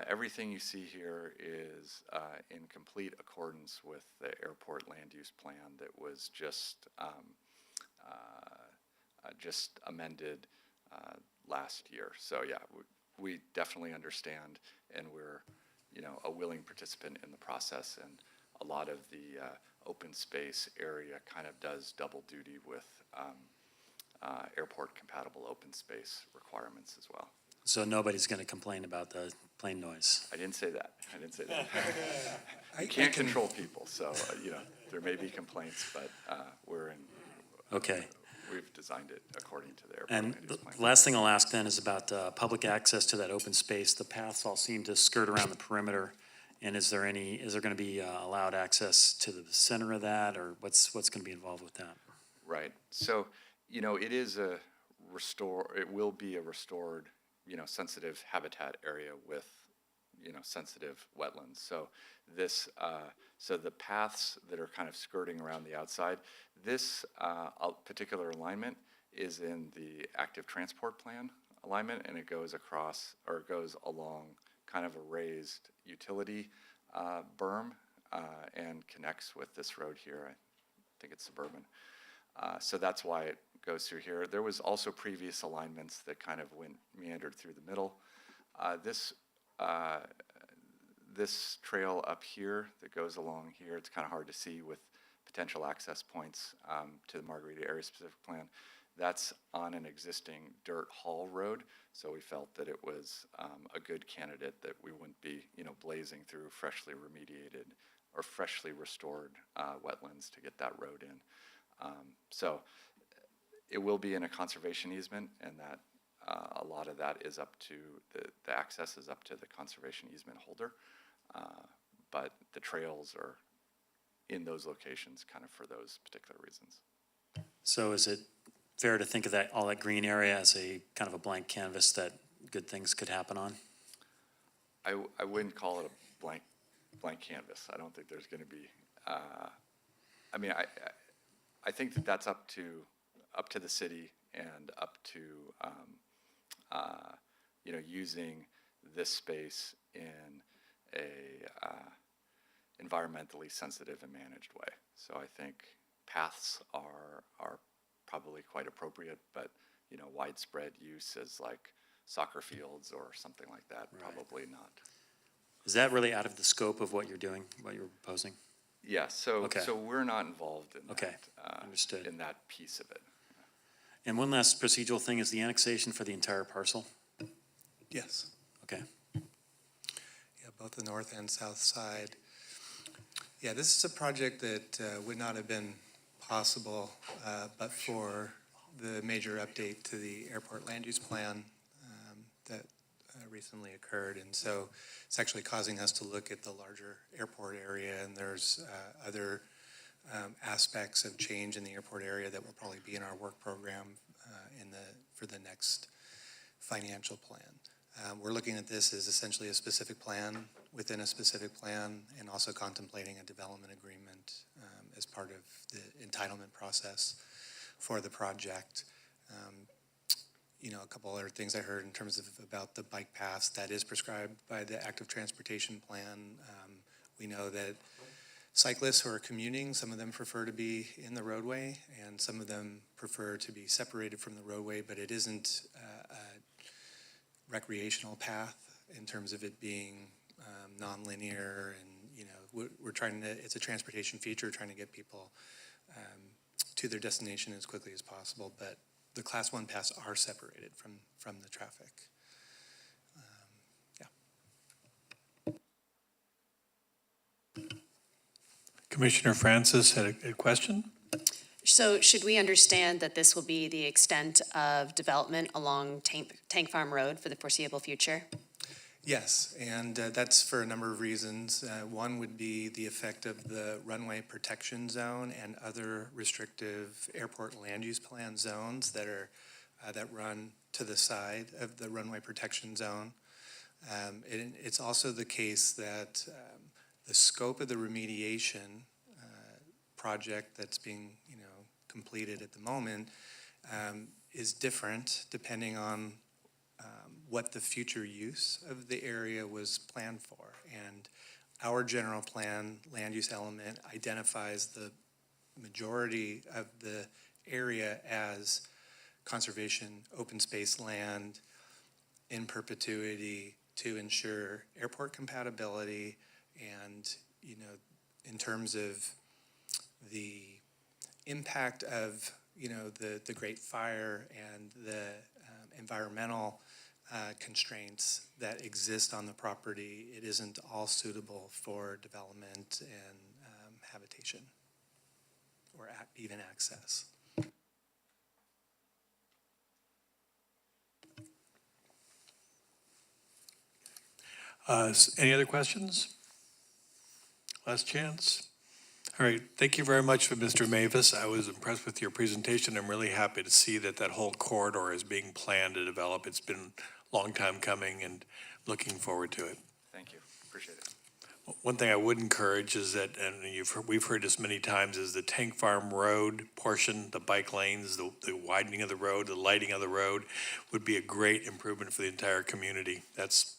everything you see here is in complete accordance with the airport land use plan that was just amended last year. So yeah, we definitely understand, and we're a willing participant in the process, and a lot of the open space area kind of does double duty with airport compatible open space requirements as well. So nobody's going to complain about the plane noise. I didn't say that. You can't control people, so there may be complaints, but Okay. we've designed it according to the airport And land use the plan. last thing I'll ask then is about public access to that open space. The paths all seem to skirt around the perimeter. And is there going to be allowed access to the center of that, or what's going to be involved with that? Right. So, it will be a restored, sensitive habitat area with, sensitive wetlands. So so the paths that are kind of skirting around the outside, this particular alignment is in the active transport plan alignment, and it goes along kind of a raised utility berm and connects with this road here. I think it's Suburban. So that's why it goes through here. There was also previous alignments that kind of meandered through the middle. This trail up here that goes along here, it's kind of hard to see with potential access points to the Margarita Area Specific Plan. That's on an existing dirt haul road, so we felt that it was a good candidate that we wouldn't be, blazing through freshly remediated or freshly restored wetlands to get that road in. So it will be in a conservation easement, and that a lot of that is up to the access is up to the conservation easement holder, but the trails are in those locations kind of for those particular reasons. So is it fair to think of all that green area as a kind of a blank canvas that good things could happen on? I wouldn't call it a blank canvas. I don't think there's going to be. I think that's up to the city and up to using this space in a environmentally sensitive and managed way. So I think paths are probably quite appropriate, but widespread use as like soccer fields or something like that, probably not. Is that really out of the scope of what you're doing, what you're proposing? Yeah, so Okay. we're not involved in Okay, that, understood. in that piece of it. And one last procedural thing, is the annexation for the entire parcel? Yes. Okay. Yeah, both the north and south side. Yeah, this is a project that would not have been possible but for the major update to the airport land use plan that recently occurred. And so it's actually causing us to look at the larger airport area, and there's other aspects of change in the airport area that will probably be in our work program for the next financial plan. We're looking at this as essentially a specific plan within a specific plan, and also contemplating a development agreement as part of the entitlement process for the project. A couple other things I heard in terms of about the bike paths that is prescribed by the active transportation plan. We know that cyclists who are commuting, some of them prefer to be in the roadway, and some of them prefer to be separated from the roadway, but it isn't a recreational path in terms of it being nonlinear, and we're trying to, it's a transportation feature, trying to get people to their destination as quickly as possible, but the Class 1 paths are separated from the traffic. Commissioner Francis had a question? So should we understand that this will be the extent of development along Tank Farm Road for the foreseeable future? Yes, and that's for a number of reasons. One would be the effect of the runway protection zone and other restrictive airport land use plan zones that are that run to the side of the runway protection zone. It's also the case that the scope of the remediation project that's being completed at the moment is different depending on what the future use of the area was planned for. And our general plan land use element identifies the majority of the area as conservation open space land in perpetuity to ensure airport compatibility, and in terms of the impact of the Great Fire and the environmental constraints that exist on the property, it isn't all suitable for development and habitation or even access. Any other questions? Last chance. All right, thank you very much, Mr. Mavis. I was impressed with your presentation. I'm really happy to see that whole corridor is being planned to develop. It's been a long time coming, and looking forward to it. Thank you, appreciate it. One thing I would encourage is that, and we've heard this many times, is the Tank Farm Road portion, the bike lanes, the widening of the road, the lighting of the road would be a great improvement for the entire community. That's,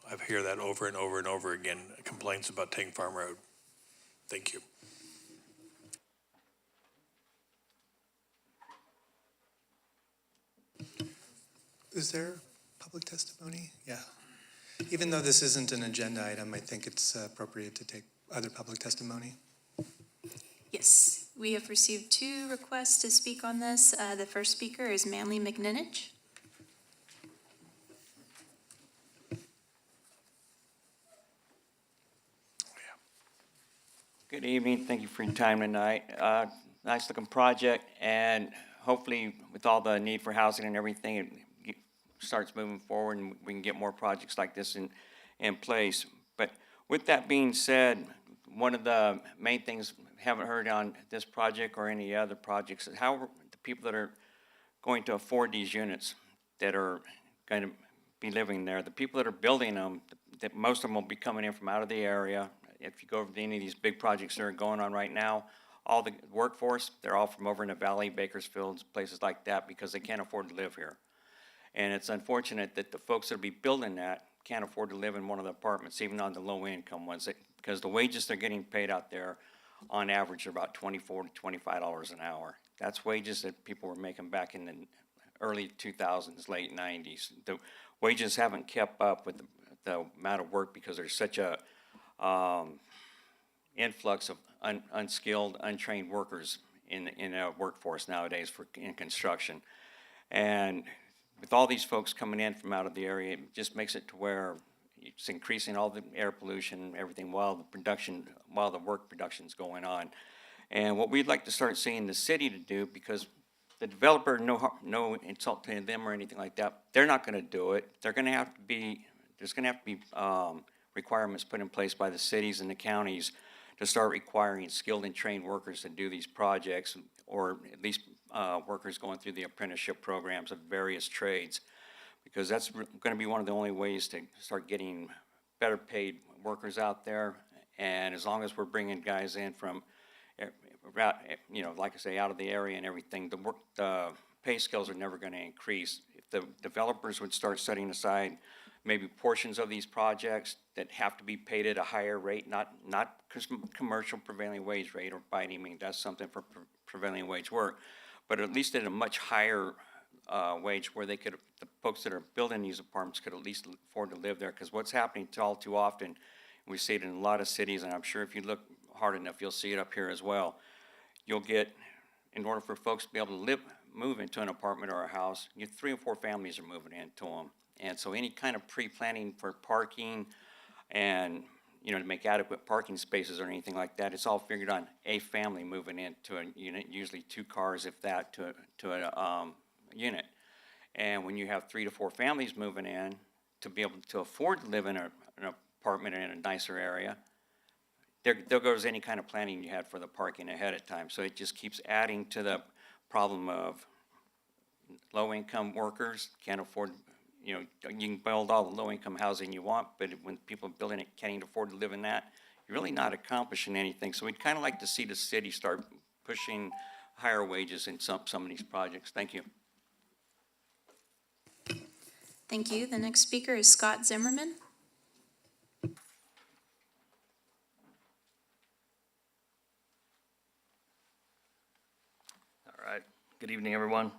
I hear that over and over and over again, complaints about Tank Farm Road. Thank you. Is there public testimony? Yeah. Even though this isn't an agenda item, I think it's appropriate to take other public testimony. Yes, we have received 2 requests to speak on this. The first speaker is Manley McNinich. Good evening. Thank you for your time tonight. Nice looking project, and hopefully with all the need for housing and everything, it starts moving forward and we can get more projects like this in place. But with that being said, one of the main things I haven't heard on this project or any other projects is how the people that are going to afford these units that are going to be living there, the people that are building them, that most of them will be coming in from out of the area. If you go over to any of these big projects that are going on right now, all the workforce, they're all from over in the valley, Bakersfield, places like that, because they can't afford to live here. And it's unfortunate that the folks that'll be building that can't afford to live in one of the apartments, even on the low-income ones, because the wages they're getting paid out there, on average, are about $24 to $25 an hour. That's wages that people were making back in the early 2000s, late 90s. The wages haven't kept up with the amount of work because there's such a influx of unskilled, untrained workers in our workforce nowadays in construction. And with all these folks coming in from out of the area, it just makes it to where it's increasing all the air pollution, everything, while the work production's going on. And what we'd like to start seeing the city to do, because the developer, no insult to them or anything like that, they're not gonna do it. There's gonna have to be requirements put in place by the cities and the counties to start requiring skilled and trained workers to do these projects, or at least workers going through the apprenticeship programs of various trades, because that's going to be one of the only ways to start getting better paid workers out there. And as long as we're bringing guys in from, like I say, out of the area and everything, the pay scales are never going to increase. If the developers would start setting aside maybe portions of these projects that have to be paid at a higher rate, not commercial prevailing wage rate, or by any means, that's something for prevailing wage work, but at least at a much higher wage where the folks that are building these apartments could at least afford to live there. Because what's happening all too often, we see it in a lot of cities, and I'm sure if you look hard enough, you'll see it up here as well. You'll get, in order for folks to be able to move into an apartment or a house, 3 or 4 families are moving into them. And so any kind of pre-planning for parking and, to make adequate parking spaces or anything like that, it's all figured on a family moving into a unit, usually 2 cars, if that, to a unit. And when you have 3 to 4 families moving in, to be able to afford to live in an apartment in a nicer area, there goes any kind of planning you had for the parking ahead of time. So it just keeps adding to the problem of low-income workers can't afford. You can build all the low-income housing you want, but when people are building it can't even afford to live in that, you're really not accomplishing anything. So we'd kind of like to see the city start pushing higher wages in some of these projects. Thank you. Thank you. The next speaker is Scott Zimmerman. All right. Good evening, everyone.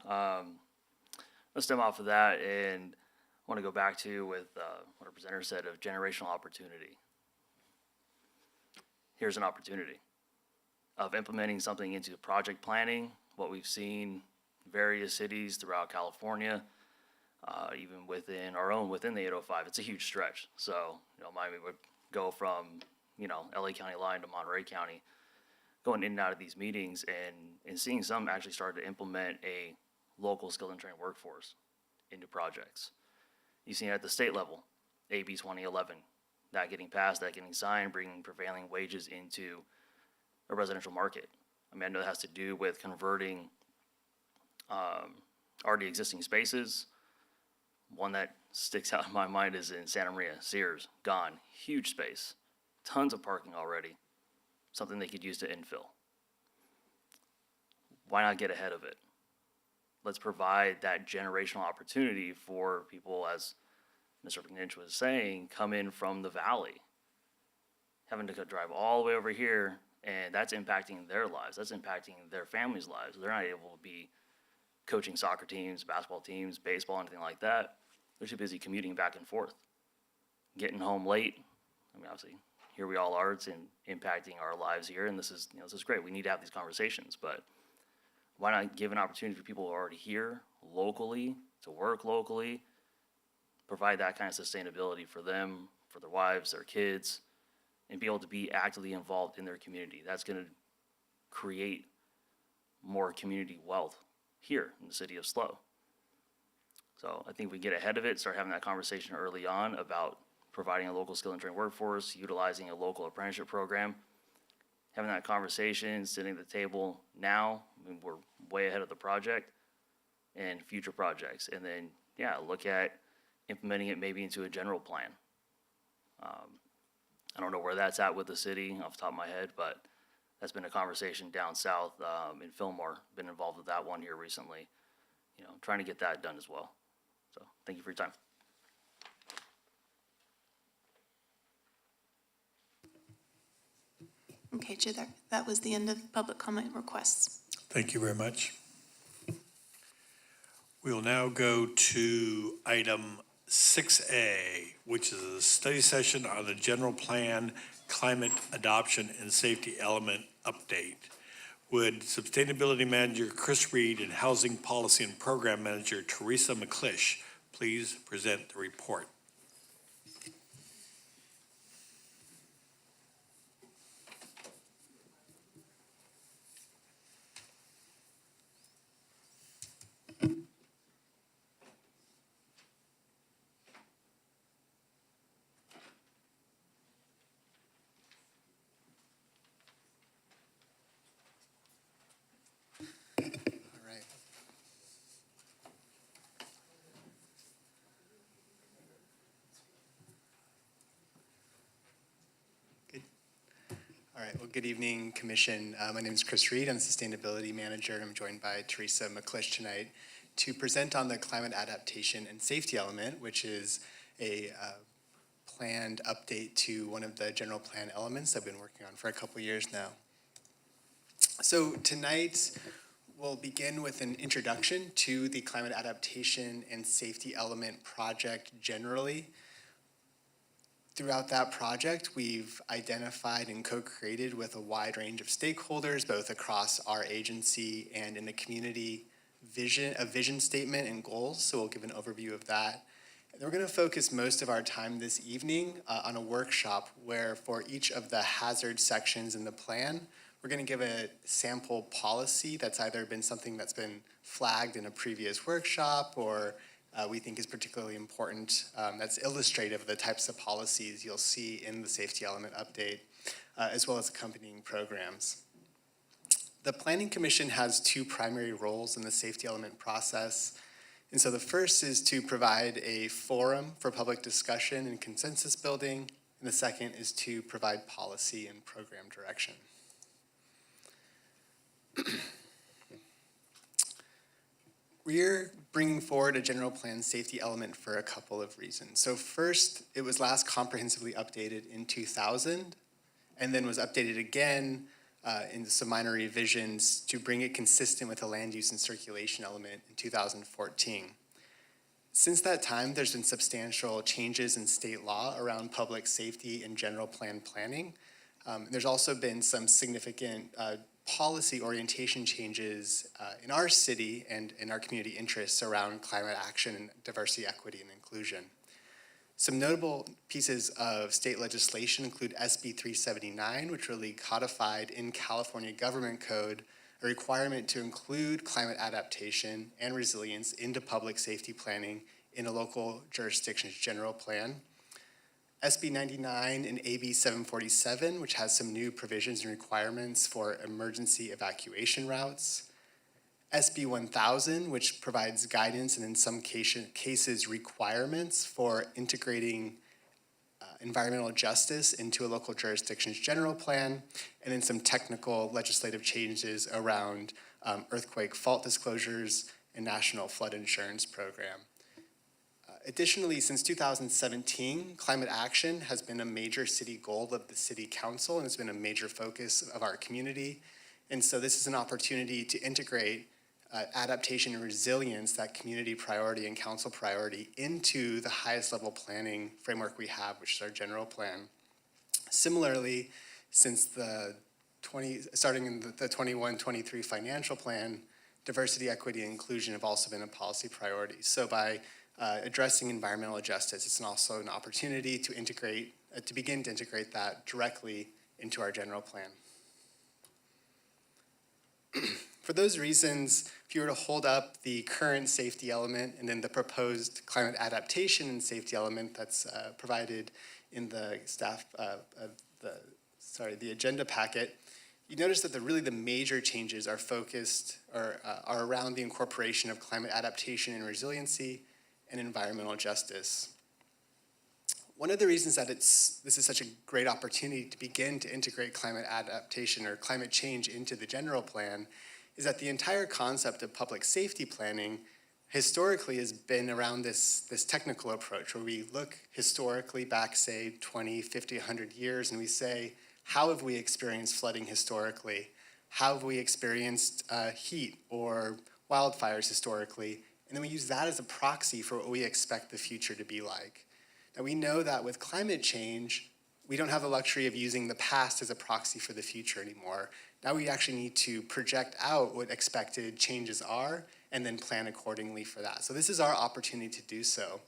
Let's stem off of that, and I want to go back to what our presenter said of generational opportunity. Here's an opportunity of implementing something into project planning, what we've seen in various cities throughout California, even within the 805. It's a huge stretch. So, Miami would go from, LA County line to Monterey County, going in and out of these meetings and seeing some actually start to implement a local skilled and trained workforce into projects. You've seen it at the state level, AB 2011, that getting passed, that getting signed, bringing prevailing wages into a residential market. I know it has to do with converting already existing spaces. One that sticks out in my mind is in Santa Maria, Sears, gone, huge space, tons of parking already, something they could use to infill. Why not get ahead of it? Let's provide that generational opportunity for people, as Mr. McNinch was saying, come in from the valley, having to drive all the way over here, and that's impacting their lives. That's impacting their families' lives. They're not able to be coaching soccer teams, basketball teams, baseball, anything like that. They're too busy commuting back and forth, getting home late. Obviously, here we all are. It's impacting our lives here, and this is great. We need to have these conversations, but why not give an opportunity for people who are already here locally to work locally, provide that kind of sustainability for them, for their wives, their kids, and be able to be actively involved in their community. That's going to create more community wealth here in the city of SLO. So I think we get ahead of it, start having that conversation early on about providing a local skill and trained workforce, utilizing a local apprenticeship program, having that conversation, sitting at the table now. We're way ahead of the project and future projects. And then, look at implementing it maybe into a general plan. I don't know where that's at with the city off the top of my head, but that's been a conversation down south in Fillmore. Been involved with that one here recently, trying to get that done as well. So thank you for your time. Okay, Chair, that was the end of public comment requests. Thank you very much. We will now go to item 6A, which is a study session on the general plan, climate adoption and safety element update. Would Sustainability Manager Chris Reed and Housing Policy and Program Manager Teresa McClish please present the report? All right. Good. All right. Well, good evening, Commission. My name is Chris Reed. I'm the Sustainability Manager, and I'm joined by Teresa McClish tonight to present on the climate adaptation and safety element, which is a planned update to one of the general plan elements I've been working on for a couple years now. So tonight, we'll begin with an introduction to the climate adaptation and safety element project generally. Throughout that project, we've identified and co-created with a wide range of stakeholders, both across our agency and in the community, a vision statement and goals. So we'll give an overview of that. And we're going to focus most of our time this evening on a workshop where for each of the hazard sections in the plan, we're going to give a sample policy that's either been something that's been flagged in a previous workshop or we think is particularly important, that's illustrative of the types of policies you'll see in the safety element update, as well as accompanying programs. The Planning Commission has two primary roles in the safety element process. And so the first is to provide a forum for public discussion and consensus building, and the second is to provide policy and program direction. We're bringing forward a general plan safety element for a couple of reasons. So first, it was last comprehensively updated in 2000, and then was updated again in some minor revisions to bring it consistent with the land use and circulation element in 2014. Since that time, there's been substantial changes in state law around public safety and general plan planning. There's also been some significant policy orientation changes in our city and in our community interests around climate action and diversity, equity, and inclusion. Some notable pieces of state legislation include SB 379, which really codified in California Government Code a requirement to include climate adaptation and resilience into public safety planning in a local jurisdiction's general plan. SB 99 and AB 747, which has some new provisions and requirements for emergency evacuation routes. SB 1000, which provides guidance and in some cases requirements for integrating environmental justice into a local jurisdiction's general plan, and then some technical legislative changes around earthquake fault disclosures and national flood insurance program. Additionally, since 2017, climate action has been a major city goal of the City Council and it's been a major focus of our community. And so this is an opportunity to integrate adaptation and resilience, that community priority and council priority, into the highest level planning framework we have, which is our general plan. Similarly, since starting in the 21-23 financial plan, diversity, equity, and inclusion have also been a policy priority. So by addressing environmental justice, it's also an opportunity to integrate, to begin to integrate that directly into our general plan. For those reasons, if you were to hold up the current safety element and then the proposed climate adaptation and safety element that's provided in the the agenda packet, you notice that the major changes are focused or are around the incorporation of climate adaptation and resiliency and environmental justice. One of the reasons that this is such a great opportunity to begin to integrate climate adaptation or climate change into the general plan is that the entire concept of public safety planning historically has been around this technical approach where we look historically back, say, 20, 50, 100 years, and we say, how have we experienced flooding historically? How have we experienced heat or wildfires historically? And then we use that as a proxy for what we expect the future to be like. Now, we know that with climate change, we don't have the luxury of using the past as a proxy for the future anymore. Now we actually need to project out what expected changes are and then plan accordingly for that. So this is our opportunity to do so.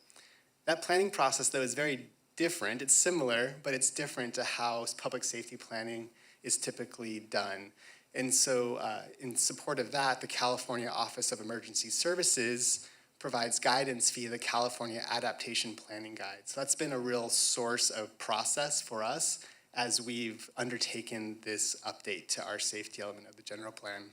That planning process, though, is very different. It's similar, but it's different to how public safety planning is typically done. And so in support of that, the California Office of Emergency Services provides guidance via the California Adaptation Planning Guide. So that's been a real source of process for us as we've undertaken this update to our safety element of the general plan.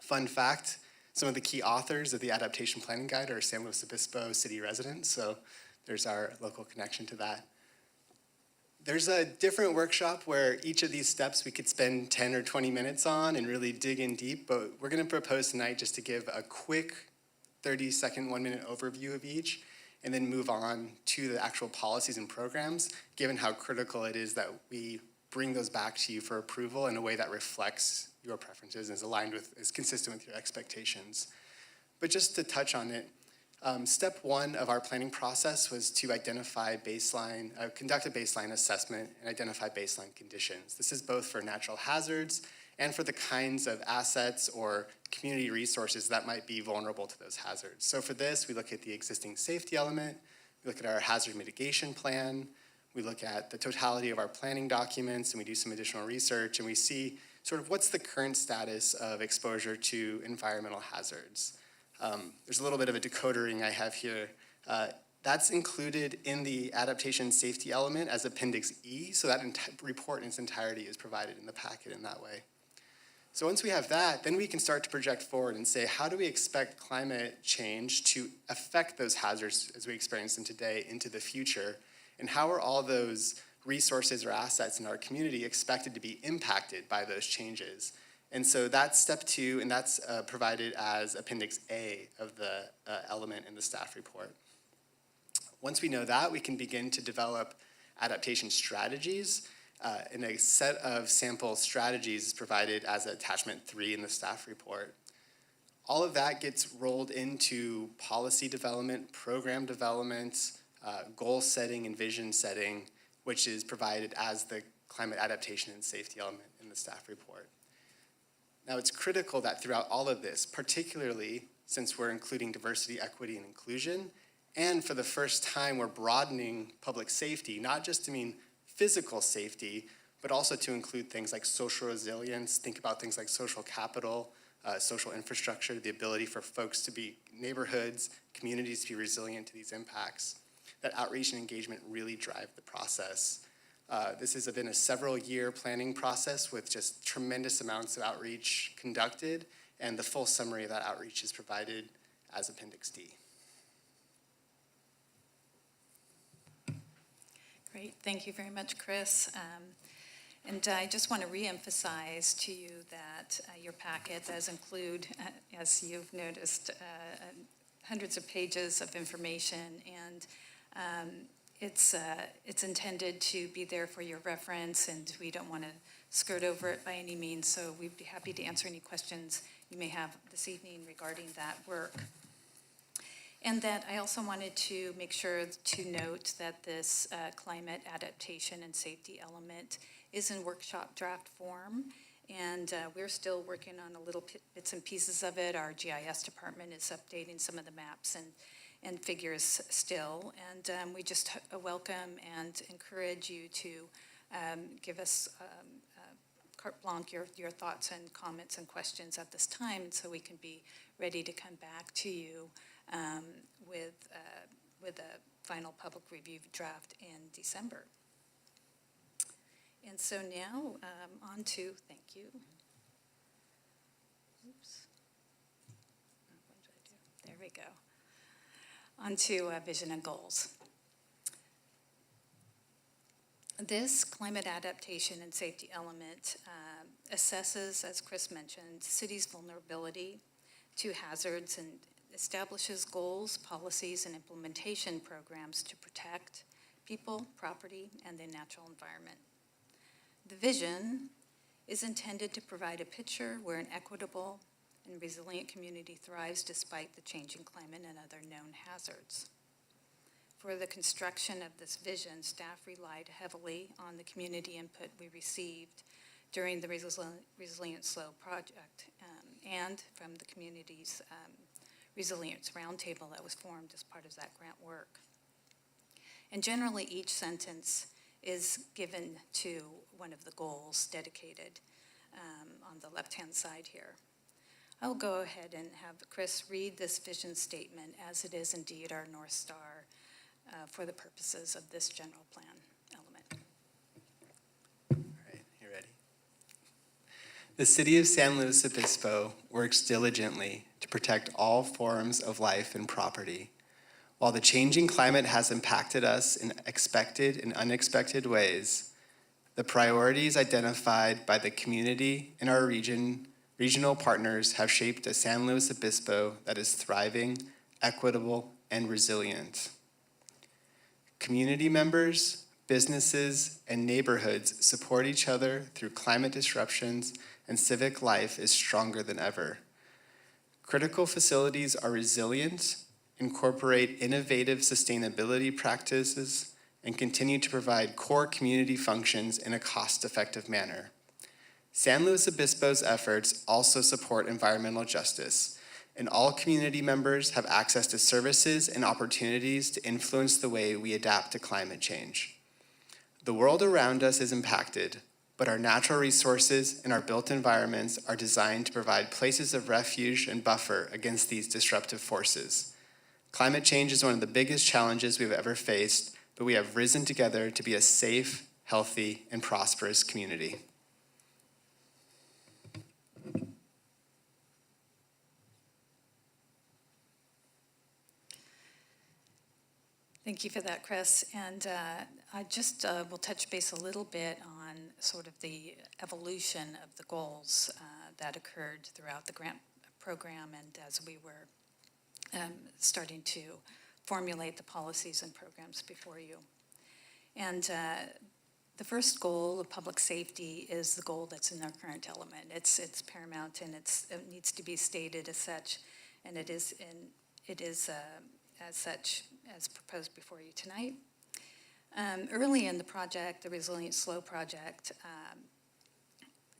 Fun fact, some of the key authors of the Adaptation Planning Guide are San Luis Obispo city residents, so there's our local connection to that. There's a different workshop where each of these steps we could spend 10 or 20 minutes on and really dig in deep, but we're gonna propose tonight just to give a quick 30-second, 1-minute overview of each, and then move on to the actual policies and programs, given how critical it is that we bring those back to you for approval in a way that reflects your preferences and is aligned with, is consistent with your expectations. But just to touch on it, step one of our planning process was to identify baseline, conduct a baseline assessment and identify baseline conditions. This is both for natural hazards and for the kinds of assets or community resources that might be vulnerable to those hazards. So for this, we look at the existing safety element, we look at our hazard mitigation plan, we look at the totality of our planning documents, and we do some additional research, and we see sort of what's the current status of exposure to environmental hazards. There's a little bit of a decodering I have here. That's included in the adaptation safety element as Appendix E, so that report in its entirety is provided in the packet in that way. So once we have that, then we can start to project forward and say, how do we expect climate change to affect those hazards as we experience them today into the future? And how are all those resources or assets in our community expected to be impacted by those changes? And so that's step two, and that's provided as Appendix A of the element in the staff report. Once we know that, we can begin to develop adaptation strategies, and a set of sample strategies is provided as attachment 3 in the staff report. All of that gets rolled into policy development, program development, goal setting, and vision setting, which is provided as the climate adaptation and safety element in the staff report. Now, it's critical that throughout all of this, particularly since we're including diversity, equity, and inclusion, and for the first time, we're broadening public safety, not just to mean physical safety, but also to include things like social resilience, think about things like social capital, social infrastructure, the ability for folks to be, neighborhoods, communities to be resilient to these impacts. That outreach and engagement really drive the process. This has been a several-year planning process with just tremendous amounts of outreach conducted, and the full summary of that outreach is provided as Appendix D. Great, thank you very much, Chris. And I just want to reemphasize to you that your packet does include, as you've noticed, hundreds of pages of information, and it's intended to be there for your reference, and we don't want to skirt over it by any means, so we'd be happy to answer any questions you may have this evening regarding that work. And that I also wanted to make sure to note that this climate adaptation and safety element is in workshop draft form, and we're still working on a little bits and pieces of it. Our GIS department is updating some of the maps and figures still, and we just welcome and encourage you to give us carte blanche your thoughts and comments and questions at this time, so we can be ready to come back to you with a final public review draft in December. And so now on to, thank you. Oops. What did I do? There we go. On to vision and goals. This climate adaptation and safety element assesses, as Chris mentioned, cities' vulnerability to hazards and establishes goals, policies, and implementation programs to protect people, property, and the natural environment. The vision is intended to provide a picture where an equitable and resilient community thrives despite the changing climate and other known hazards. For the construction of this vision, staff relied heavily on the community input we received during the Resilient Slow project and from the community's Resilience Roundtable that was formed as part of that grant work. And generally, each sentence is given to one of the goals dedicated on the left-hand side here. I'll go ahead and have Chris read this vision statement as it is indeed our North Star for the purposes of this general plan element. All right, you ready? The City of San Luis Obispo works diligently to protect all forms of life and property. While the changing climate has impacted us in expected and unexpected ways, the priorities identified by the community and our regional partners have shaped a San Luis Obispo that is thriving, equitable, and resilient. Community members, businesses, and neighborhoods support each other through climate disruptions, and civic life is stronger than ever. Critical facilities are resilient, incorporate innovative sustainability practices, and continue to provide core community functions in a cost-effective manner. San Luis Obispo's efforts also support environmental justice, and all community members have access to services and opportunities to influence the way we adapt to climate change. The world around us is impacted, but our natural resources and our built environments are designed to provide places of refuge and buffer against these disruptive forces. Climate change is one of the biggest challenges we've ever faced, but we have risen together to be a safe, healthy, and prosperous community. Thank you for that, Chris. And I just will touch base a little bit on sort of the evolution of the goals that occurred throughout the grant program and as we were starting to formulate the policies and programs before you. And the first goal of public safety is the goal that's in our current element. It's paramount and it needs to be stated as such, and it is as such as proposed before you tonight. Early in the project, the Resilient Slow project,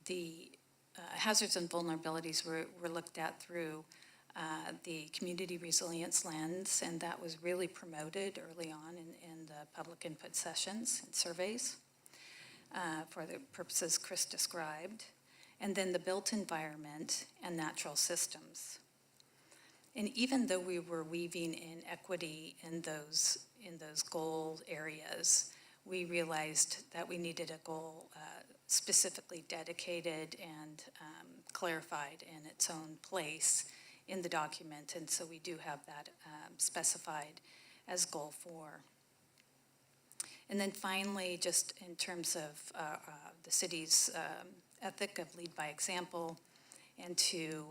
the hazards and vulnerabilities were looked at through the community resilience lens, and that was really promoted early on in the public input sessions and surveys for the purposes Chris described, and then the built environment and natural systems. And even though we were weaving in equity in those goal areas, we realized that we needed a goal specifically dedicated and clarified in its own place in the document, and so we do have that specified as goal 4. And then finally, just in terms of the city's ethic of lead by example, and to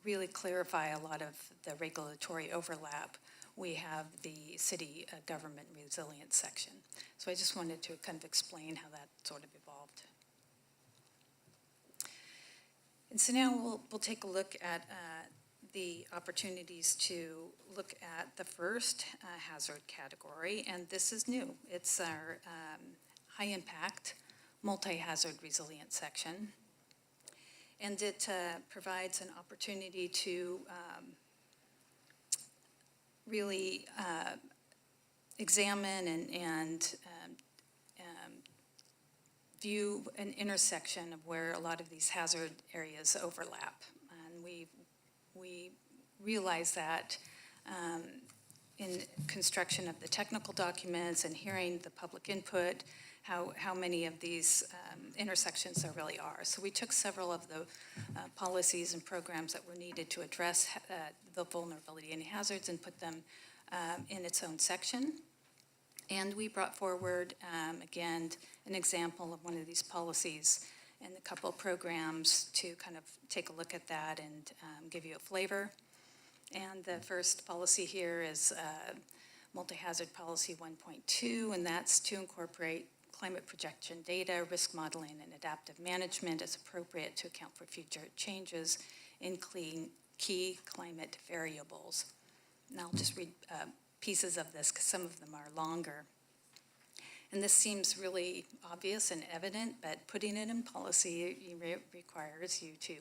really clarify a lot of the regulatory overlap, we have the city government resilience section. So I just wanted to kind of explain how that sort of evolved. And so now we'll take a look at the opportunities to look at the first hazard category, and this is new. It's our high impact multi-hazard resilience section. And it provides an opportunity to really examine and view an intersection of where a lot of these hazard areas overlap. And we realize that in construction of the technical documents and hearing the public input, how many of these intersections there really are. So we took several of the policies and programs that were needed to address the vulnerability and hazards and put them in its own section. And we brought forward, again, an example of one of these policies and a couple of programs to kind of take a look at that and give you a flavor. And the first policy here is multi-hazard policy 1.2, and that's to incorporate climate projection data, risk modeling, and adaptive management as appropriate to account for future changes in key climate variables. And I'll just read pieces of this because some of them are longer. And this seems really obvious and evident, but putting it in policy requires you to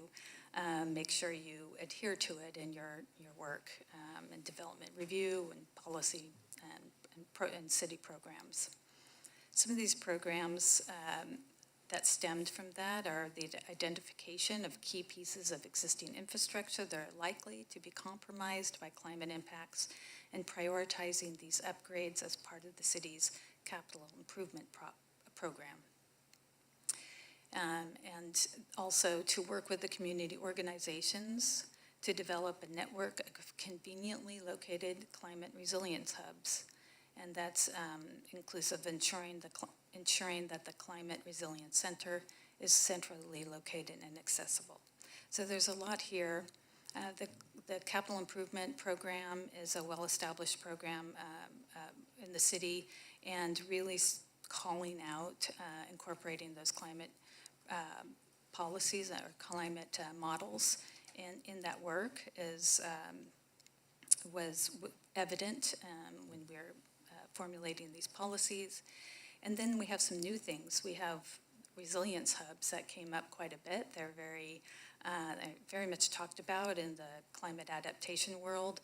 make sure you adhere to it in your work and development review and policy and city programs. Some of these programs that stemmed from that are the identification of key pieces of existing infrastructure that are likely to be compromised by climate impacts and prioritizing these upgrades as part of the city's capital improvement program. And also to work with the community organizations to develop a network of conveniently located climate resilience hubs. And that's inclusive of ensuring that the Climate Resilience Center is centrally located and accessible. So there's a lot here. The capital improvement program is a well-established program in the city, and really calling out, incorporating those climate policies or climate models in that work was evident when we're formulating these policies. And then we have some new things. We have resilience hubs that came up quite a bit. They're very much talked about in the climate adaptation world.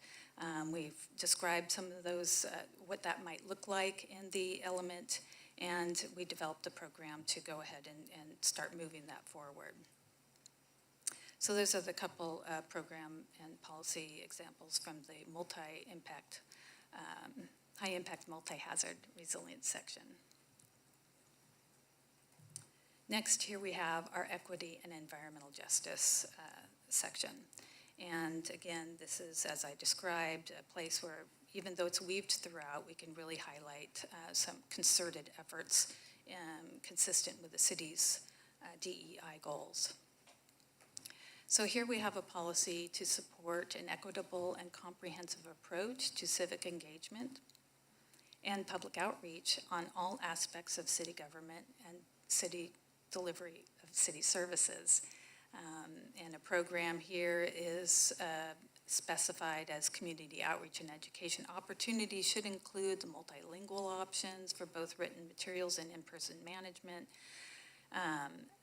We've described some of those, what that might look like in the element, and we developed a program to go ahead and start moving that forward. So those are the couple program and policy examples from the high-impact multi-hazard resilience section. Next, here we have our equity and environmental justice section. And again, this is, as I described, a place where even though it's weaved throughout, we can really highlight some concerted efforts consistent with the city's DEI goals. So here we have a policy to support an equitable and comprehensive approach to civic engagement and public outreach on all aspects of city government and city delivery of city services. And a program here is specified as community outreach and education opportunities should include the multilingual options for both written materials and in-person management.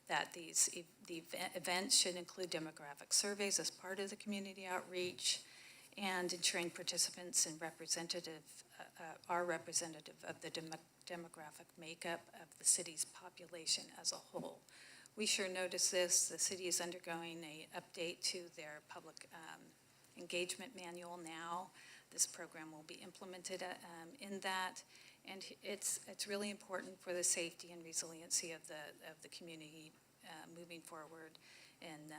That the events should include demographic surveys as part of the community outreach, and ensuring participants and are representative of the demographic makeup of the city's population as a whole. We sure notice this. The city is undergoing an update to their public engagement manual now. This program will be implemented in that, and it's really important for the safety and resiliency of the community moving forward and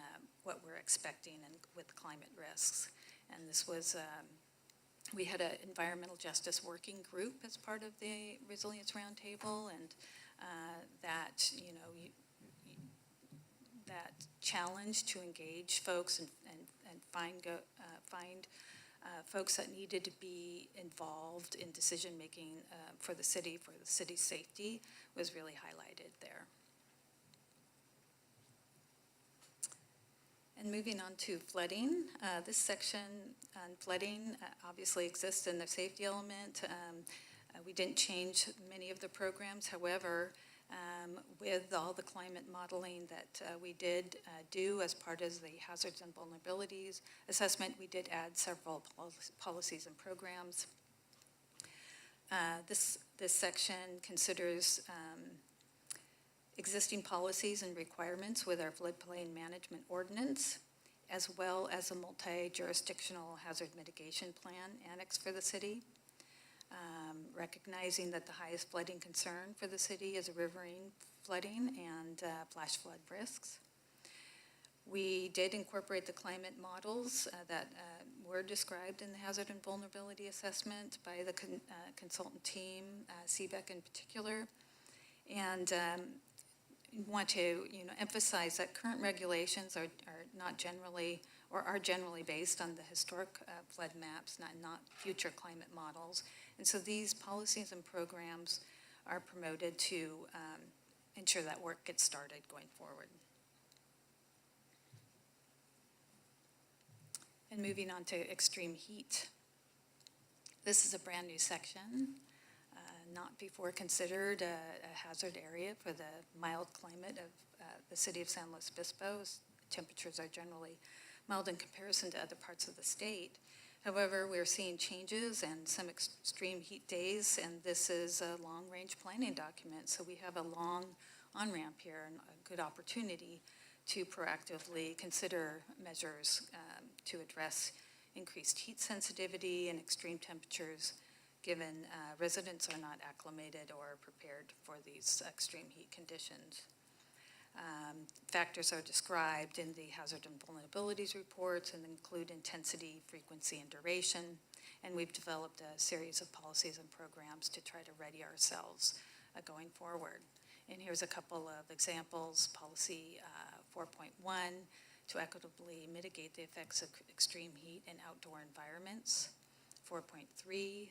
what we're expecting and with climate risks. And this was we had an environmental justice working group as part of the Resilience Roundtable, and that that challenge to engage folks and find folks that needed to be involved in decision making for the city's safety was really highlighted there. And moving on to flooding, this section on flooding obviously exists in the safety element. We didn't change many of the programs. However, with all the climate modeling that we did do as part of the hazards and vulnerabilities assessment, we did add several policies and programs. This section considers existing policies and requirements with our floodplain management ordinance, as well as a multi-jurisdictional hazard mitigation plan annex for the city. Recognizing that the highest flooding concern for the city is riverine flooding and flash flood risks. We did incorporate the climate models that were described in the hazard and vulnerability assessment by the consultant team, CVEC in particular, and want to emphasize that current regulations are not generally or are generally based on the historic flood maps, not future climate models. And so these policies and programs are promoted to ensure that work gets started going forward. And moving on to extreme heat. This is a brand new section, not before considered a hazard area for the mild climate of the city of San Luis Obispo. Temperatures are generally mild in comparison to other parts of the state. However, we're seeing changes and some extreme heat days, and this is a long-range planning document. So we have a long on-ramp here and a good opportunity to proactively consider measures to address increased heat sensitivity and extreme temperatures, given residents are not acclimated or prepared for these extreme heat conditions. Factors are described in the hazard and vulnerabilities reports and include intensity, frequency, and duration. And we've developed a series of policies and programs to try to ready ourselves going forward. And here's a couple of examples. Policy 4.1, to equitably mitigate the effects of extreme heat in outdoor environments. 4.3,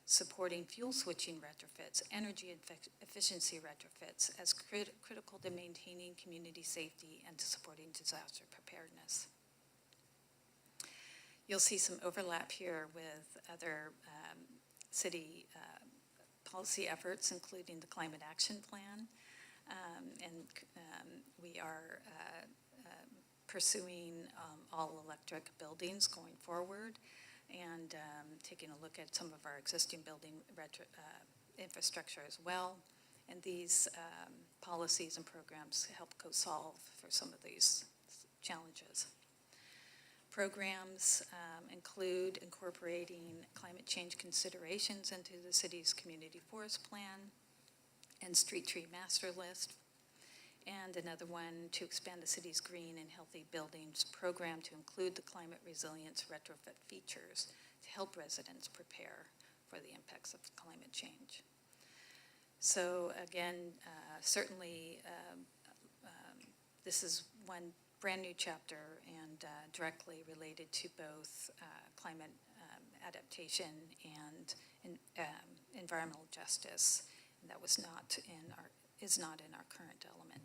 supporting fuel switching retrofits, energy efficiency retrofits as critical to maintaining community safety and to supporting disaster preparedness. You'll see some overlap here with other city policy efforts, including the Climate Action Plan. We are pursuing all-electric buildings going forward, and taking a look at some of our existing building infrastructure as well. And these policies and programs help co-solve for some of these challenges. Programs include incorporating climate change considerations into the city's community forest plan and street tree master list. And another one to expand the city's green and healthy buildings program to include the climate resilience retrofit features to help residents prepare for the impacts of climate change. So again, certainly this is one brand new chapter and directly related to both climate adaptation and environmental justice. And that is not in our current element.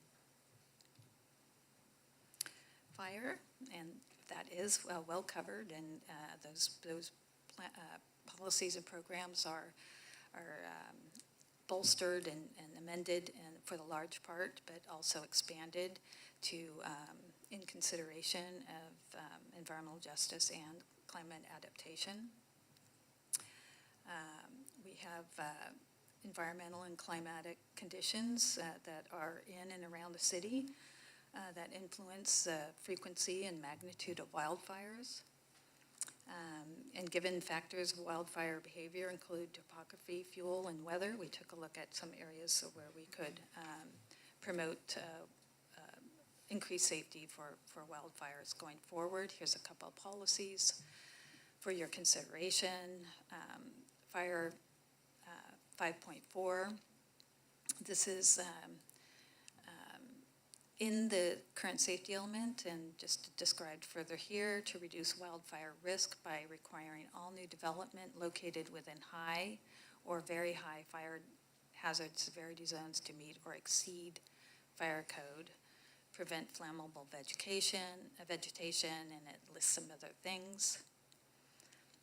Fire, and that is well covered, and those policies and programs are bolstered and amended, and for the large part, but also expanded to in consideration of environmental justice and climate adaptation. We have environmental and climatic conditions that are in and around the city that influence the frequency and magnitude of wildfires. And given factors of wildfire behavior include topography, fuel, and weather, we took a look at some areas where we could promote increased safety for wildfires going forward. Here's a couple of policies for your consideration. Fire 5.4. This is in the current safety element, and just described further here, to reduce wildfire risk by requiring all new development located within high or very high fire hazard severity zones to meet or exceed fire code, prevent flammable vegetation, and it lists some other things.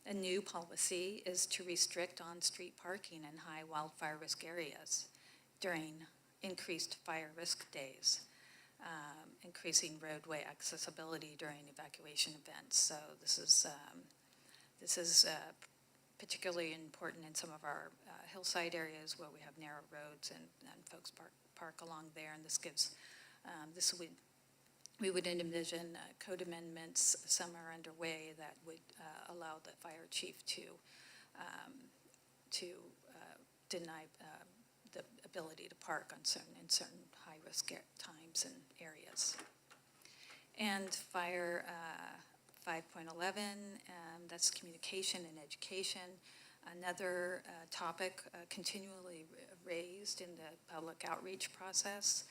A new policy is to restrict on-street parking in high wildfire risk areas during increased fire risk days, increasing roadway accessibility during evacuation events. So this is particularly important in some of our hillside areas where we have narrow roads and folks park along there, and this gives we would envision code amendments. Some are underway that would allow the fire chief to deny the ability to park in certain high-risk times and areas. And fire 5.11, that's communication and education. Another topic continually raised in the public outreach process.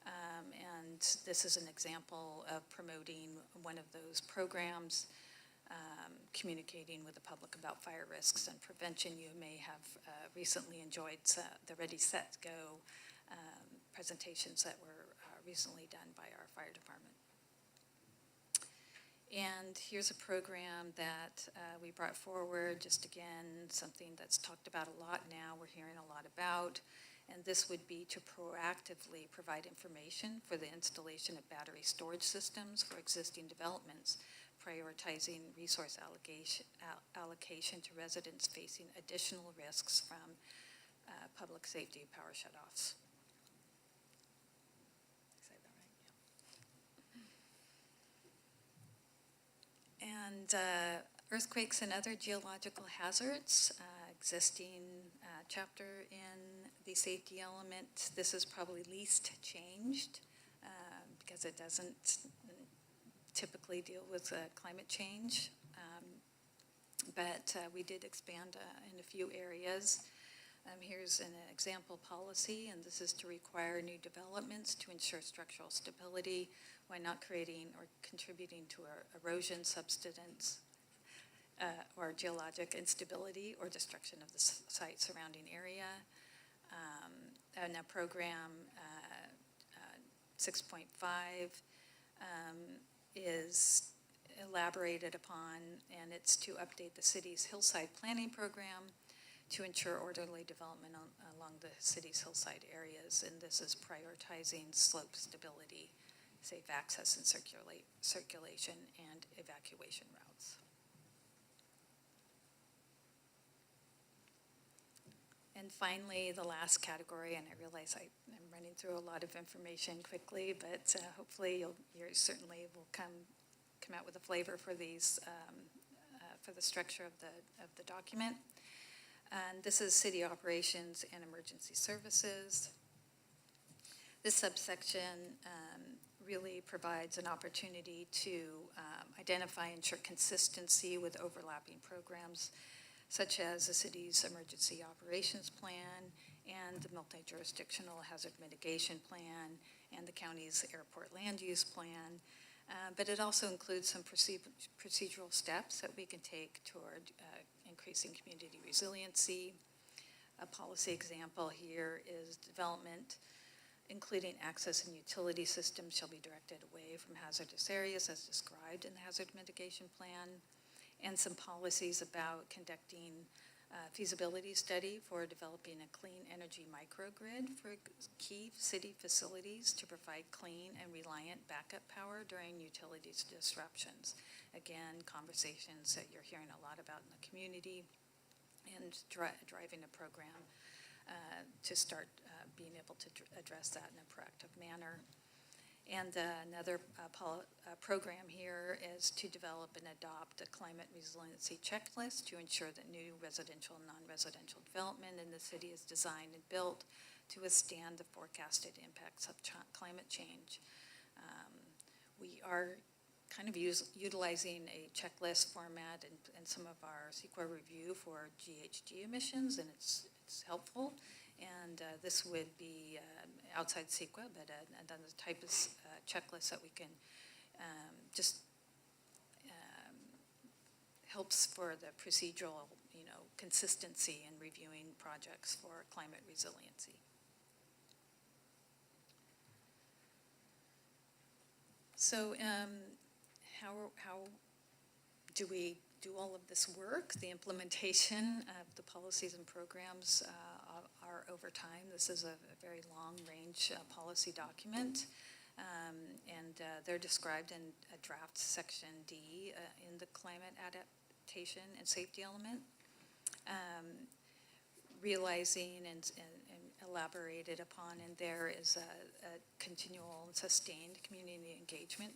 And this is an example of promoting one of those programs, communicating with the public about fire risks and prevention. You may have recently enjoyed the Ready, Set, Go presentations that were recently done by our fire department. And here's a program that we brought forward, just again, something that's talked about a lot now, we're hearing a lot about. And this would be to proactively provide information for the installation of battery storage systems for existing developments, prioritizing resource allocation to residents facing additional risks from public safety power shutoffs. Did I say that right? Yeah. And earthquakes and other geological hazards, existing chapter in the safety element. This is probably least changed because it doesn't typically deal with climate change. But we did expand in a few areas. Here's an example policy, and this is to require new developments to ensure structural stability while not creating or contributing to erosion, subsidence, or geologic instability or destruction of the site surrounding area. And a program 6.5 is elaborated upon, and it's to update the city's hillside planning program to ensure orderly development along the city's hillside areas, and this is prioritizing slope stability, safe access and circulation, and evacuation routes. And finally, the last category, and I realize I'm running through a lot of information quickly, but hopefully you certainly will come out with a flavor for these, for the structure of the document. And this is city operations and emergency services. This subsection really provides an opportunity to identify and ensure consistency with overlapping programs, such as the city's emergency operations plan and the multi-jurisdictional hazard mitigation plan and the county's airport land use plan. But it also includes some procedural steps that we can take toward increasing community resiliency. A policy example here is development, including access and utility systems, shall be directed away from hazardous areas as described in the hazard mitigation plan, and some policies about conducting feasibility study for developing a clean energy microgrid for key city facilities to provide clean and reliant backup power during utilities disruptions. Again, conversations that you're hearing a lot about in the community, and driving a program to start being able to address that in a proactive manner. And another program here is to develop and adopt a climate resiliency checklist to ensure that new residential and non-residential development in the city is designed and built to withstand the forecasted impacts of climate change. We are kind of utilizing a checklist format in some of our CEQA review for GHG emissions, and it's helpful. And this would be outside CEQA, but another type of checklist that we can helps for the procedural, consistency in reviewing projects for climate resiliency. So how do we do all of this work? The implementation of the policies and programs are over time. This is a very long-range policy document, and they're described in a draft section D in the climate adaptation and safety element. Realizing and elaborated upon, and there is a continual and sustained community engagement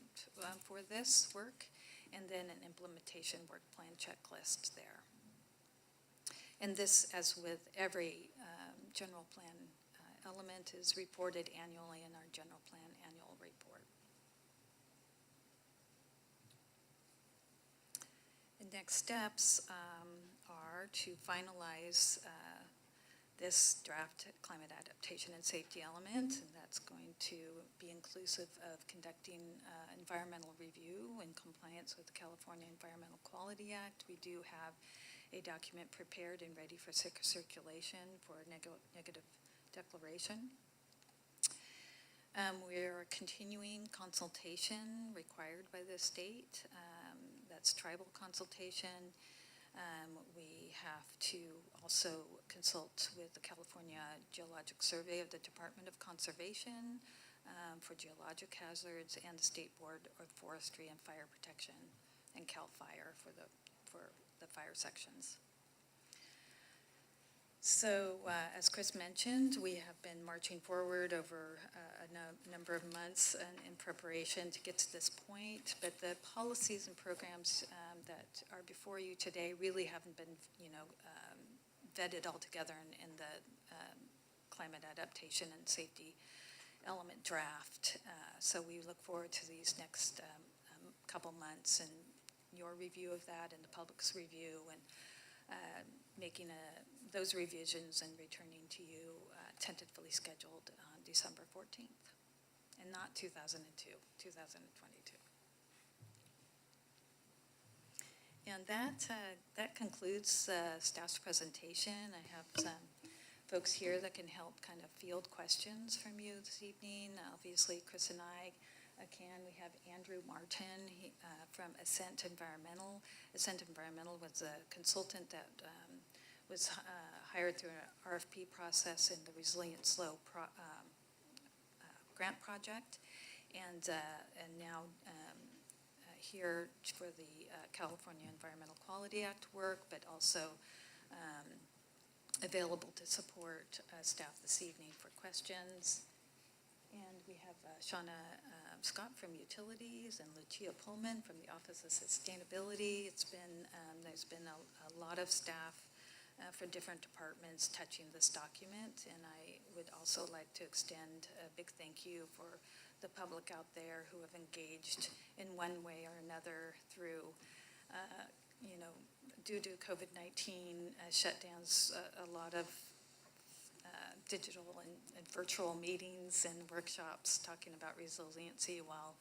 for this work, and then an implementation work plan checklist there. And this, as with every general plan element, is reported annually in our general plan annual report. The next steps are to finalize this draft climate adaptation and safety element, and that's going to be inclusive of conducting environmental review in compliance with the California Environmental Quality Act. We do have a document prepared and ready for circulation for a negative declaration. We're continuing consultation required by the state. That's tribal consultation. We have to also consult with the California Geologic Survey of the Department of Conservation for geologic hazards, and the State Board of Forestry and Fire Protection, and CAL FIRE for the fire sections. So, as Chris mentioned, we have been marching forward over a number of months in preparation to get to this point, but the policies and programs that are before you today really haven't been, vetted altogether in the climate adaptation and safety element draft. So we look forward to these next couple months and your review of that and the public's review, and making those revisions and returning to you tentatively scheduled on December 14th, and not 2002, 2022. And that concludes staff's presentation. I have some folks here that can help kind of field questions from you this evening. Obviously, Chris and I can. We have Andrew Martin from Ascent Environmental. Ascent Environmental was a consultant that was hired through an RFP process in the Resilient Slow grant project, and now here for the California Environmental Quality Act work, but also available to support staff this evening for questions. And we have Shauna Scott from Utilities and Lucia Pullman from the Office of Sustainability. It's been, there's been a lot of staff for different departments touching this document, and I would also like to extend a big thank you for the public out there who have engaged in one way or another through, due to COVID-19 shutdowns, a lot of digital and virtual meetings and workshops talking about resiliency while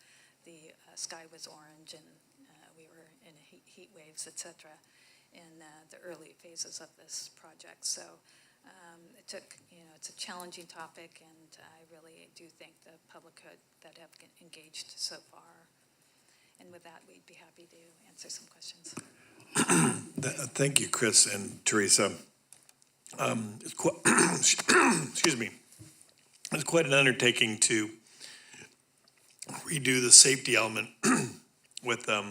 the sky was orange and we were in heat waves, et cetera, in the early phases of this project. So it's a challenging topic, and I really do thank the public that have engaged so far. And with that, we'd be happy to answer some questions. Thank you, Chris and Teresa. Excuse me. It's quite an undertaking to redo the safety element with a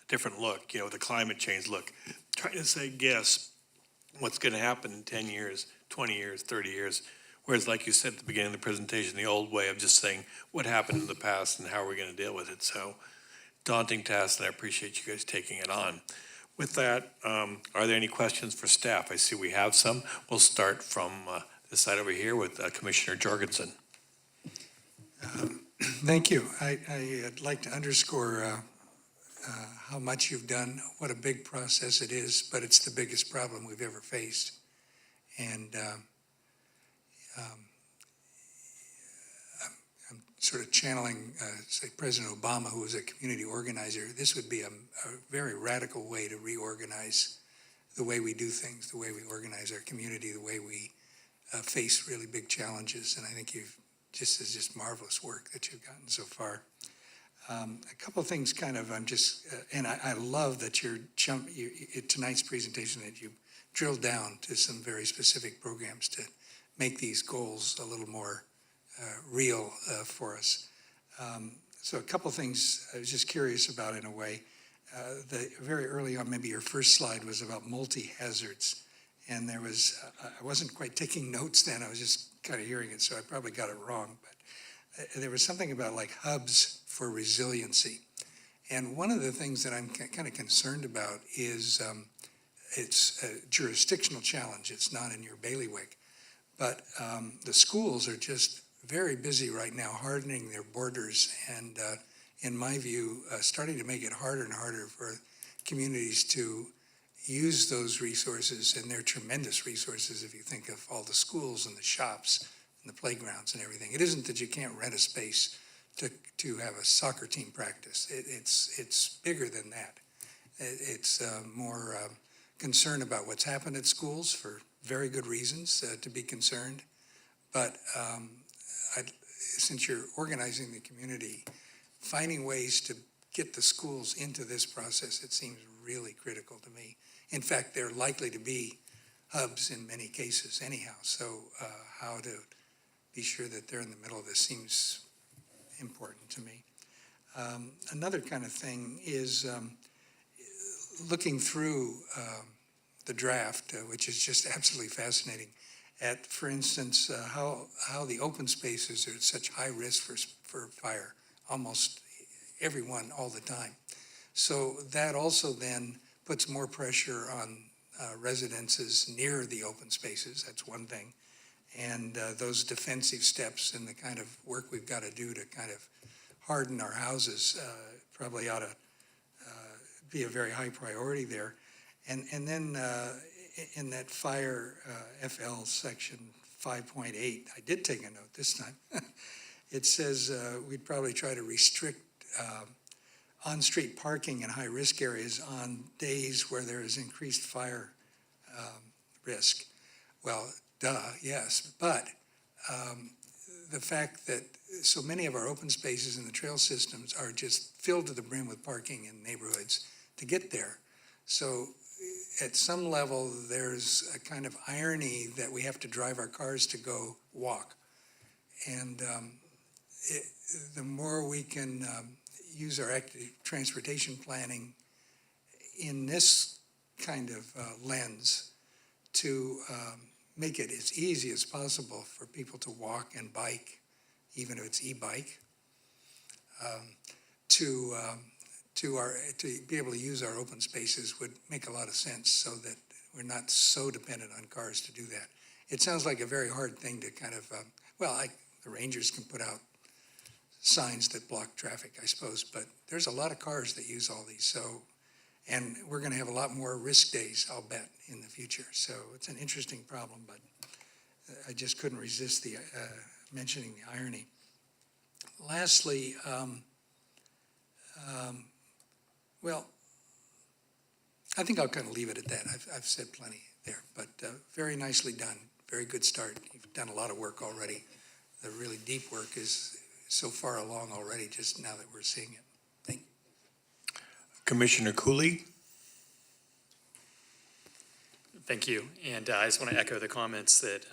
different look, with a climate change look. Trying to say, guess what's going to happen in 10 years, 20 years, 30 years. Whereas, like you said at the beginning of the presentation, the old way of just saying what happened in the past and how we're going to deal with it. So, daunting task, and I appreciate you guys taking it on. With that, are there any questions for staff? I see we have some. We'll start from this side over here with Commissioner Jorgensen. Thank you. I'd like to underscore how much you've done, what a big process it is, but it's the biggest problem we've ever faced. And I'm sort of channeling, say, President Obama, who was a community organizer. This would be a very radical way to reorganize the way we do things, the way we organize our community, the way we face really big challenges. And I think it's just marvelous work that you've gotten so far. A couple of things and I love that tonight's presentation, that you drilled down to some very specific programs to make these goals a little more real for us. So a couple of things I was just curious about in a way. Very early on, maybe your first slide was about multi-hazards. And I wasn't quite taking notes then, I was just kind of hearing it, so I probably got it wrong. But there was something about like hubs for resiliency. And one of the things that I'm kind of concerned about is it's a jurisdictional challenge. It's not in your bailiwick. But the schools are just very busy right now hardening their borders and, in my view, starting to make it harder and harder for communities to use those resources, and they're tremendous resources if you think of all the schools and the shops and the playgrounds and everything. It isn't that you can't rent a space to have a soccer team practice. It's bigger than that. It's more concern about what's happened at schools for very good reasons to be concerned. But since you're organizing the community, finding ways to get the schools into this process, it seems really critical to me. In fact, they're likely to be hubs in many cases anyhow. So how to be sure that they're in the middle of this seems important to me. Another kind of thing is looking through the draft, which is just absolutely fascinating, at, for instance, how the open spaces are at such high risk for fire, almost everyone all the time. So that also then puts more pressure on residences near the open spaces. That's one thing. And those defensive steps and the kind of work we've got to do to kind of harden our houses probably ought to be a very high priority there. And then in that fire FL section 5.8, I did take a note this time. It says we'd probably try to restrict on-street parking in high-risk areas on days where there is increased fire risk. Well, yes, but the fact that so many of our open spaces in the trail systems are just filled to the brim with parking in neighborhoods to get there. So at some level, there's a kind of irony that we have to drive our cars to go walk. And the more we can use our active transportation planning in this kind of lens to make it as easy as possible for people to walk and bike, even if it's e-bike, to be able to use our open spaces would make a lot of sense so that we're not so dependent on cars to do that. It sounds like a very hard thing to kind of, the rangers can put out signs that block traffic, I suppose, but there's a lot of cars that use all these, and we're going to have a lot more risk days, I'll bet, in the future. So it's an interesting problem, but I just couldn't resist the mentioning the irony. Lastly, I think I'll kind of leave it at that. I've said plenty there, but very nicely done. Very good start. You've done a lot of work already. The really deep work is so far along already, just now that we're seeing it. Thank you. Commissioner Cooley? Thank you. And I just want to echo the comments that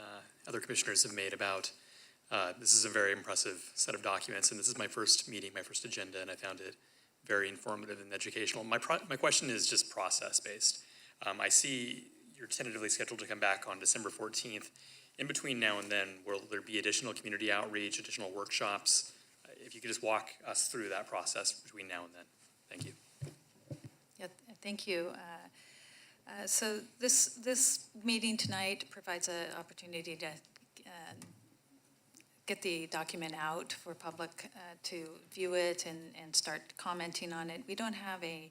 other commissioners have made about this is a very impressive set of documents, and this is my first meeting, my first agenda, and I found it very informative and educational. My question is just process-based. I see you're tentatively scheduled to come back on December 14th. In between now and then, will there be additional community outreach, additional workshops? If you could just walk us through that process between now and then. Thank you. Yeah, thank you. So this meeting tonight provides an opportunity to get the document out for public to view it and start commenting on it. We don't have a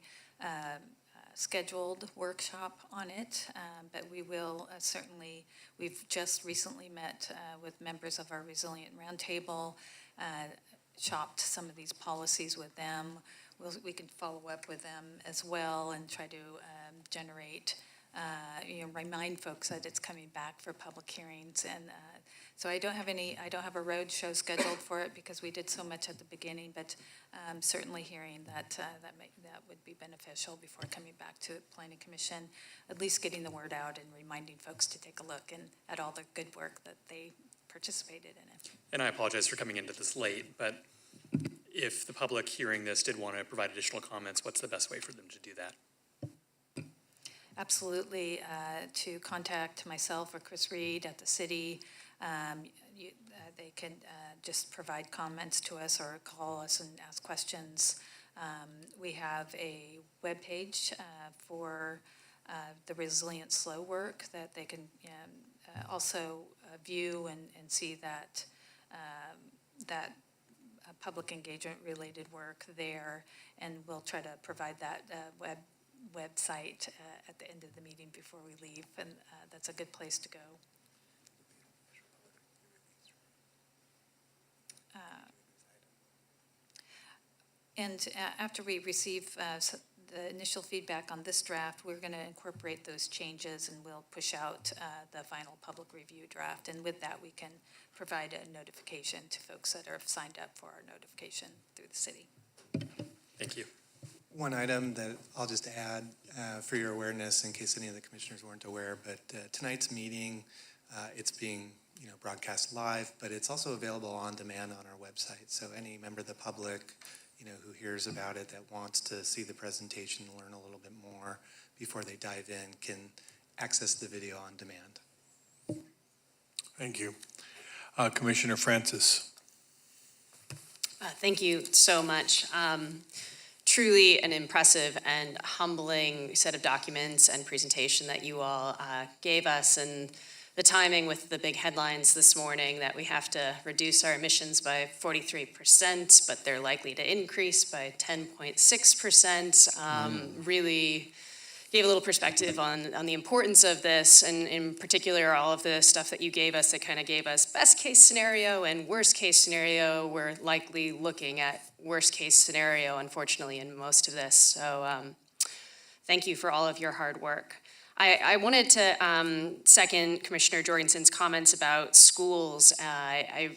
scheduled workshop on it, but we will certainly, we've just recently met with members of our Resilient Roundtable, shopped some of these policies with them. We can follow up with them as well and try to generate, remind folks that it's coming back for public hearings. And so I don't have a road show scheduled for it because we did so much at the beginning, but certainly hearing that that would be beneficial before coming back to Planning Commission, at least getting the word out and reminding folks to take a look at all the good work that they participated in it. And I apologize for coming into this late, but if the public hearing this did want to provide additional comments, what's the best way for them to do that? Absolutely, to contact myself or Chris Reed at the city. They can just provide comments to us or call us and ask questions. We have a webpage for the Resilient Slow work that they can also view and see that public engagement related work there, and we'll try to provide that website at the end of the meeting before we leave, and that's a good place to go. And after we receive the initial feedback on this draft, we're going to incorporate those changes, and we'll push out the final public review draft. And with that, we can provide a notification to folks that are signed up for our notification through the city. Thank you. One item that I'll just add for your awareness, in case any of the commissioners weren't aware, but tonight's meeting, it's being broadcast live, but it's also available on demand on our website. So any member of the public who hears about it that wants to see the presentation, learn a little bit more before they dive in, can access the video on demand. Thank you. Commissioner Francis. Thank you so much. Truly an impressive and humbling set of documents and presentation that you all gave us, and the timing with the big headlines this morning that we have to reduce our emissions by 43%, but they're likely to increase by 10.6%, really gave a little perspective on the importance of this, and in particular, all of the stuff that you gave us that kind of gave us best case scenario and worst case scenario. We're likely looking at worst case scenario, unfortunately, in most of this. So thank you for all of your hard work. I wanted to second Commissioner Jorgensen's comments about schools. I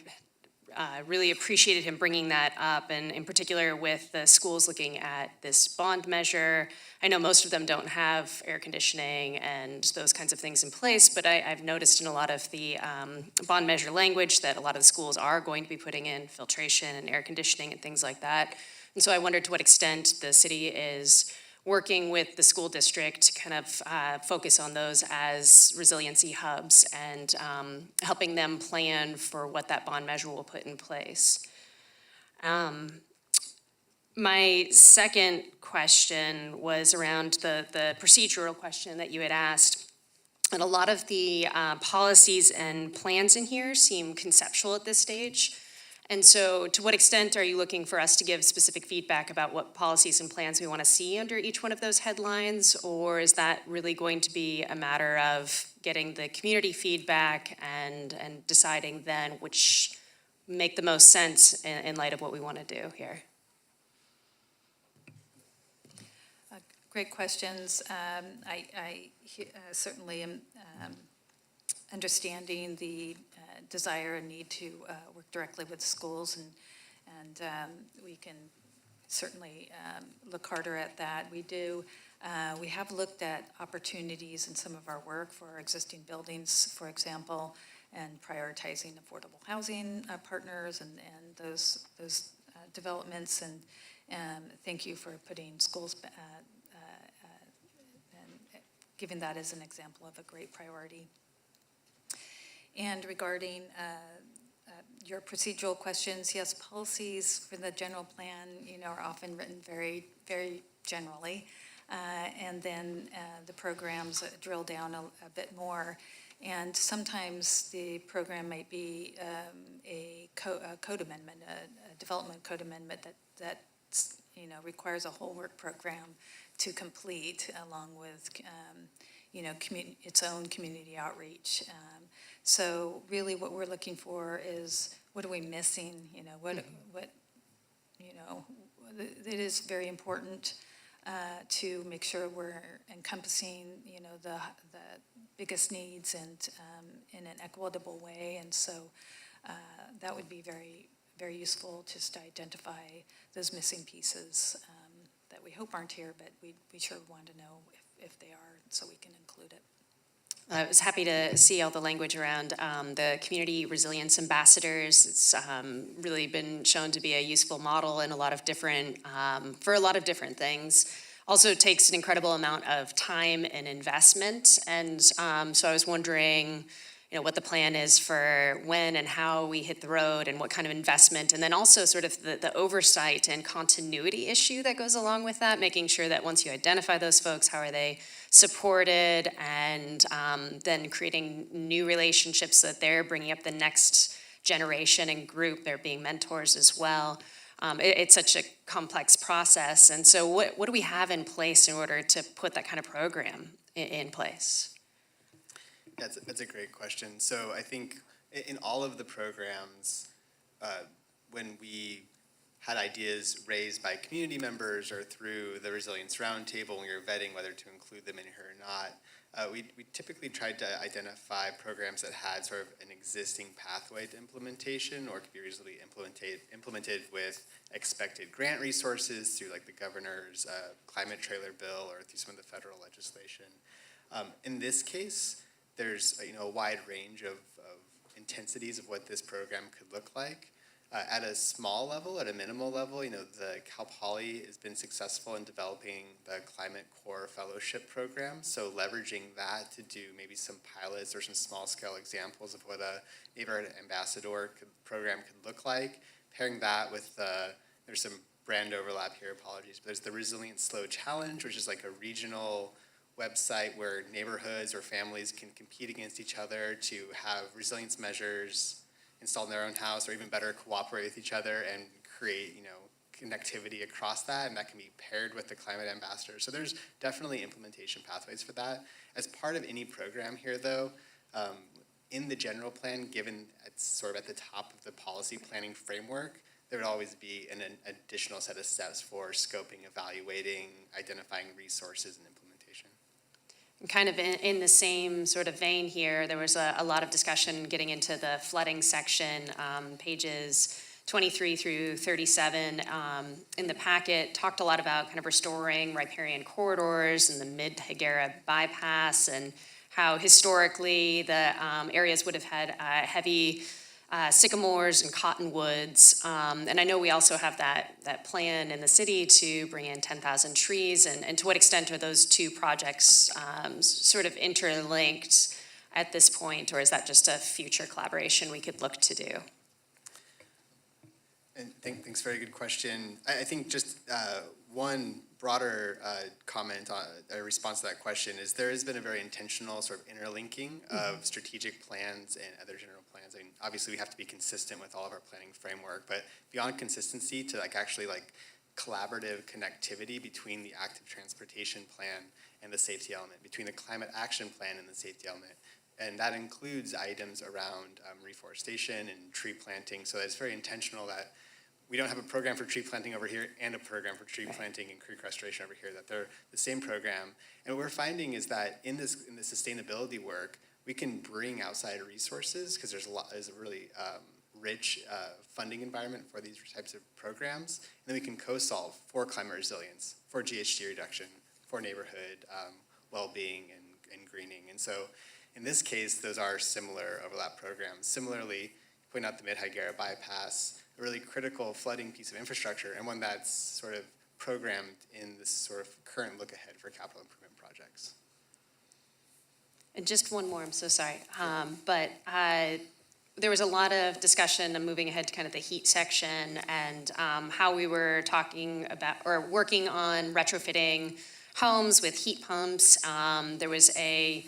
really appreciated him bringing that up, and in particular with the schools looking at this bond measure. I know most of them don't have air conditioning and those kinds of things in place, but I've noticed in a lot of the bond measure language that a lot of the schools are going to be putting in filtration and air conditioning and things like that. And so I wondered to what extent the city is working with the school district to kind of focus on those as resiliency hubs and helping them plan for what that bond measure will put in place. My second question was around the procedural question that you had asked. And a lot of the policies and plans in here seem conceptual at this stage. And so to what extent are you looking for us to give specific feedback about what policies and plans we want to see under each one of those headlines? Or is that really going to be a matter of getting the community feedback and deciding then which make the most sense in light of what we want to do here? Great questions. I certainly am understanding the desire and need to work directly with schools, and we can certainly look harder at that. We have looked at opportunities in some of our work for our existing buildings, for example, and prioritizing affordable housing partners and those developments. And thank you for putting schools and giving that as an example of a great priority. And regarding your procedural questions, yes, policies for the general plan, are often written very, very generally. And then the programs drill down a bit more. And sometimes the program might be a code amendment, a development code amendment that requires a whole work program to complete, along with its own community outreach. So really what we're looking for is, what are we missing? It is very important to make sure we're encompassing, the biggest needs and in an equitable way. And so that would be very, very useful, just to identify those missing pieces that we hope aren't here, but we sure want to know if they are, so we can include it. I was happy to see all the language around the community resilience ambassadors. It's really been shown to be a useful model in a lot of different, for a lot of different things. Also takes an incredible amount of time and investment. And so I was wondering, what the plan is for when and how we hit the road and what kind of investment, and then also sort of the oversight and continuity issue that goes along with that, making sure that once you identify those folks, how are they supported, and then creating new relationships so that they're bringing up the next generation and group, they're being mentors as well. It's such a complex process. And so what do we have in place in order to put that kind of program in place? That's a great question. So I think in all of the programs, when we had ideas raised by community members or through the Resilience Roundtable when we were vetting whether to include them in here or not, we typically tried to identify programs that had sort of an existing pathway to implementation or could be easily implemented with expected grant resources through like the governor's climate trailer bill or through some of the federal legislation. In this case, there's a wide range of intensities of what this program could look like. At a small level, at a minimal level, the Cal Poly has been successful in developing the Climate Core Fellowship Program. So leveraging that to do maybe some pilots or some small scale examples of what a neighborhood ambassador program could look like. Pairing that with there's some brand overlap here, apologies, but there's the Resilient Slow Challenge, which is like a regional website where neighborhoods or families can compete against each other to have resilience measures installed in their own house, or even better, cooperate with each other and create, connectivity across that, and that can be paired with the climate ambassador. So there's definitely implementation pathways for that. As part of any program here, though, in the general plan, given it's sort of at the top of the policy planning framework, there would always be an additional set of steps for scoping, evaluating, identifying resources, and implementation. Kind of in the same sort of vein here, there was a lot of discussion getting into the flooding section, pages 23 through 37 in the packet, talked a lot about kind of restoring riparian corridors and the mid-Higuera bypass and how historically the areas would have had heavy sycamores and cottonwoods. And I know we also have that plan in the city to bring in 10,000 trees. And to what extent are those two projects sort of interlinked at this point, or is that just a future collaboration we could look to do? And thanks, very good question. I think just one broader comment on a response to that question is there has been a very intentional sort of interlinking of strategic plans and other general plans. I mean, obviously we have to be consistent with all of our planning framework, but beyond consistency to actually collaborative connectivity between the active transportation plan and the safety element, between the climate action plan and the safety element. And that includes items around reforestation and tree planting. So it's very intentional that we don't have a program for tree planting over here and a program for tree planting and creek restoration over here, that they're the same program. And what we're finding is that in the sustainability work, we can bring outside resources because there's a really rich funding environment for these types of programs. And then we can co-solve for climate resilience, for GHG reduction, for neighborhood well-being and greening. And so in this case, those are similar overlap programs. Similarly, point out the Mid-Higuera bypass, a really critical flooding piece of infrastructure and one that's sort of programmed in this sort of current look ahead for capital improvement projects. And just one more, I'm so sorry. But there was a lot of discussion, I'm moving ahead to kind of the heat section and how we were talking about or working on retrofitting homes with heat pumps. There was a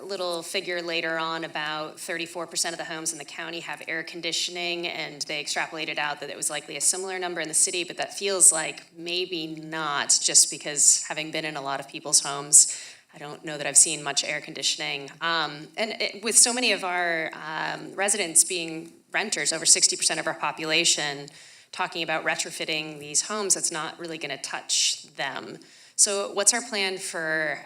little figure later on about 34% of the homes in the county have air conditioning, and they extrapolated out that it was likely a similar number in the city, but that feels like maybe not, just because having been in a lot of people's homes, I don't know that I've seen much air conditioning. With so many of our residents being renters, over 60% of our population, talking about retrofitting these homes, that's not really gonna touch them. So what's our plan for,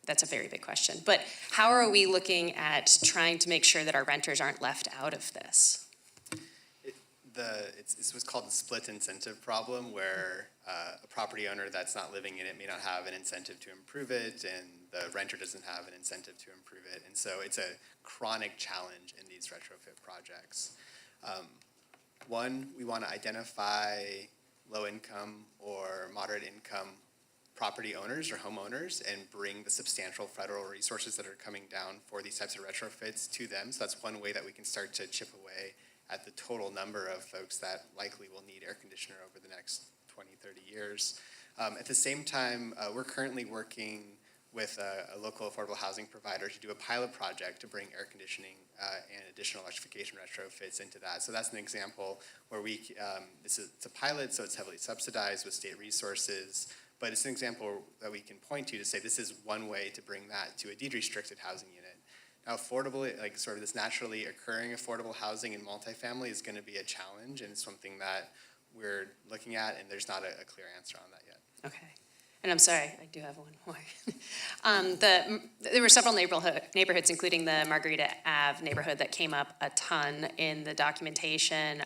that's a very big question, but how are we looking at trying to make sure that our renters aren't left out of this? It's what's called the split incentive problem, where a property owner that's not living in it may not have an incentive to improve it, and the renter doesn't have an incentive to improve it. And so it's a chronic challenge in these retrofit projects. One, we want to identify low-income or moderate-income property owners or homeowners and bring the substantial federal resources that are coming down for these types of retrofits to them. So that's one way that we can start to chip away at the total number of folks that likely will need air conditioner over the next 20, 30 years. At the same time, we're currently working with a local affordable housing provider to do a pilot project to bring air conditioning and additional electrification retrofits into that. So that's an example where it's a pilot, so it's heavily subsidized with state resources, but it's an example that we can point to say this is one way to bring that to a deed-restricted housing unit. Now, affordable, like sort of this naturally occurring affordable housing in multifamily is going to be a challenge, and it's something that we're looking at, and there's not a clear answer on that yet. Okay. And I'm sorry, I do have one more. There were several neighborhoods, including the Margarita Ave neighborhood, that came up a ton in the documentation,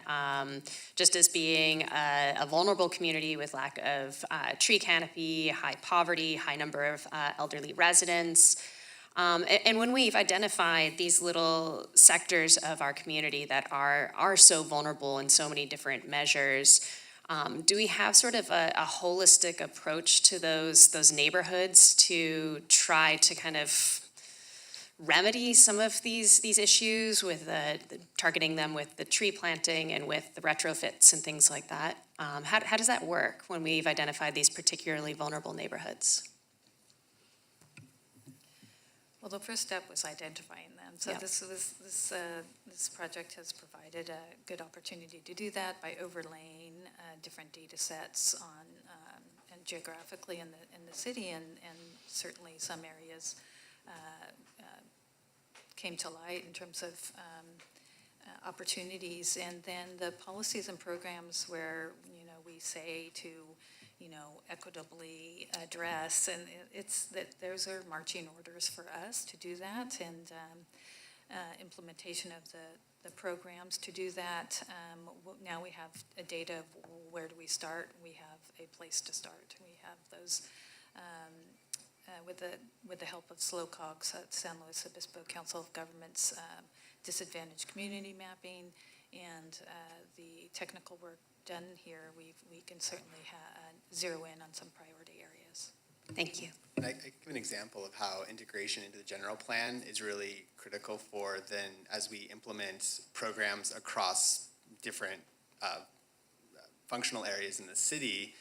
just as being a vulnerable community with lack of tree canopy, high poverty, high number of elderly residents. And when we've identified these little sectors of our community that are so vulnerable in so many different measures, do we have sort of a holistic approach to those neighborhoods to try to kind of remedy some of these issues with targeting them with the tree planting and with the retrofits and things like that? How does that work when we've identified these particularly vulnerable neighborhoods? Well, the first step was identifying them. So Yeah. this project has provided a good opportunity to do that by overlaying different data sets on and geographically in the city, and certainly some areas came to light in terms of opportunities, and then the policies and programs where we say to equitably address, and it's that those are marching orders for us to do that, and implementation of the programs to do that. Now we have a data of where do we start. We have a place to start. We have those with the help of SLOCOG, San Luis Obispo Council of Governments, disadvantaged community mapping, and the technical work done here. We can certainly zero in on some priority areas. Thank you. And I give an example of how integration into the general plan is really critical for then as we implement programs across different functional areas in the city,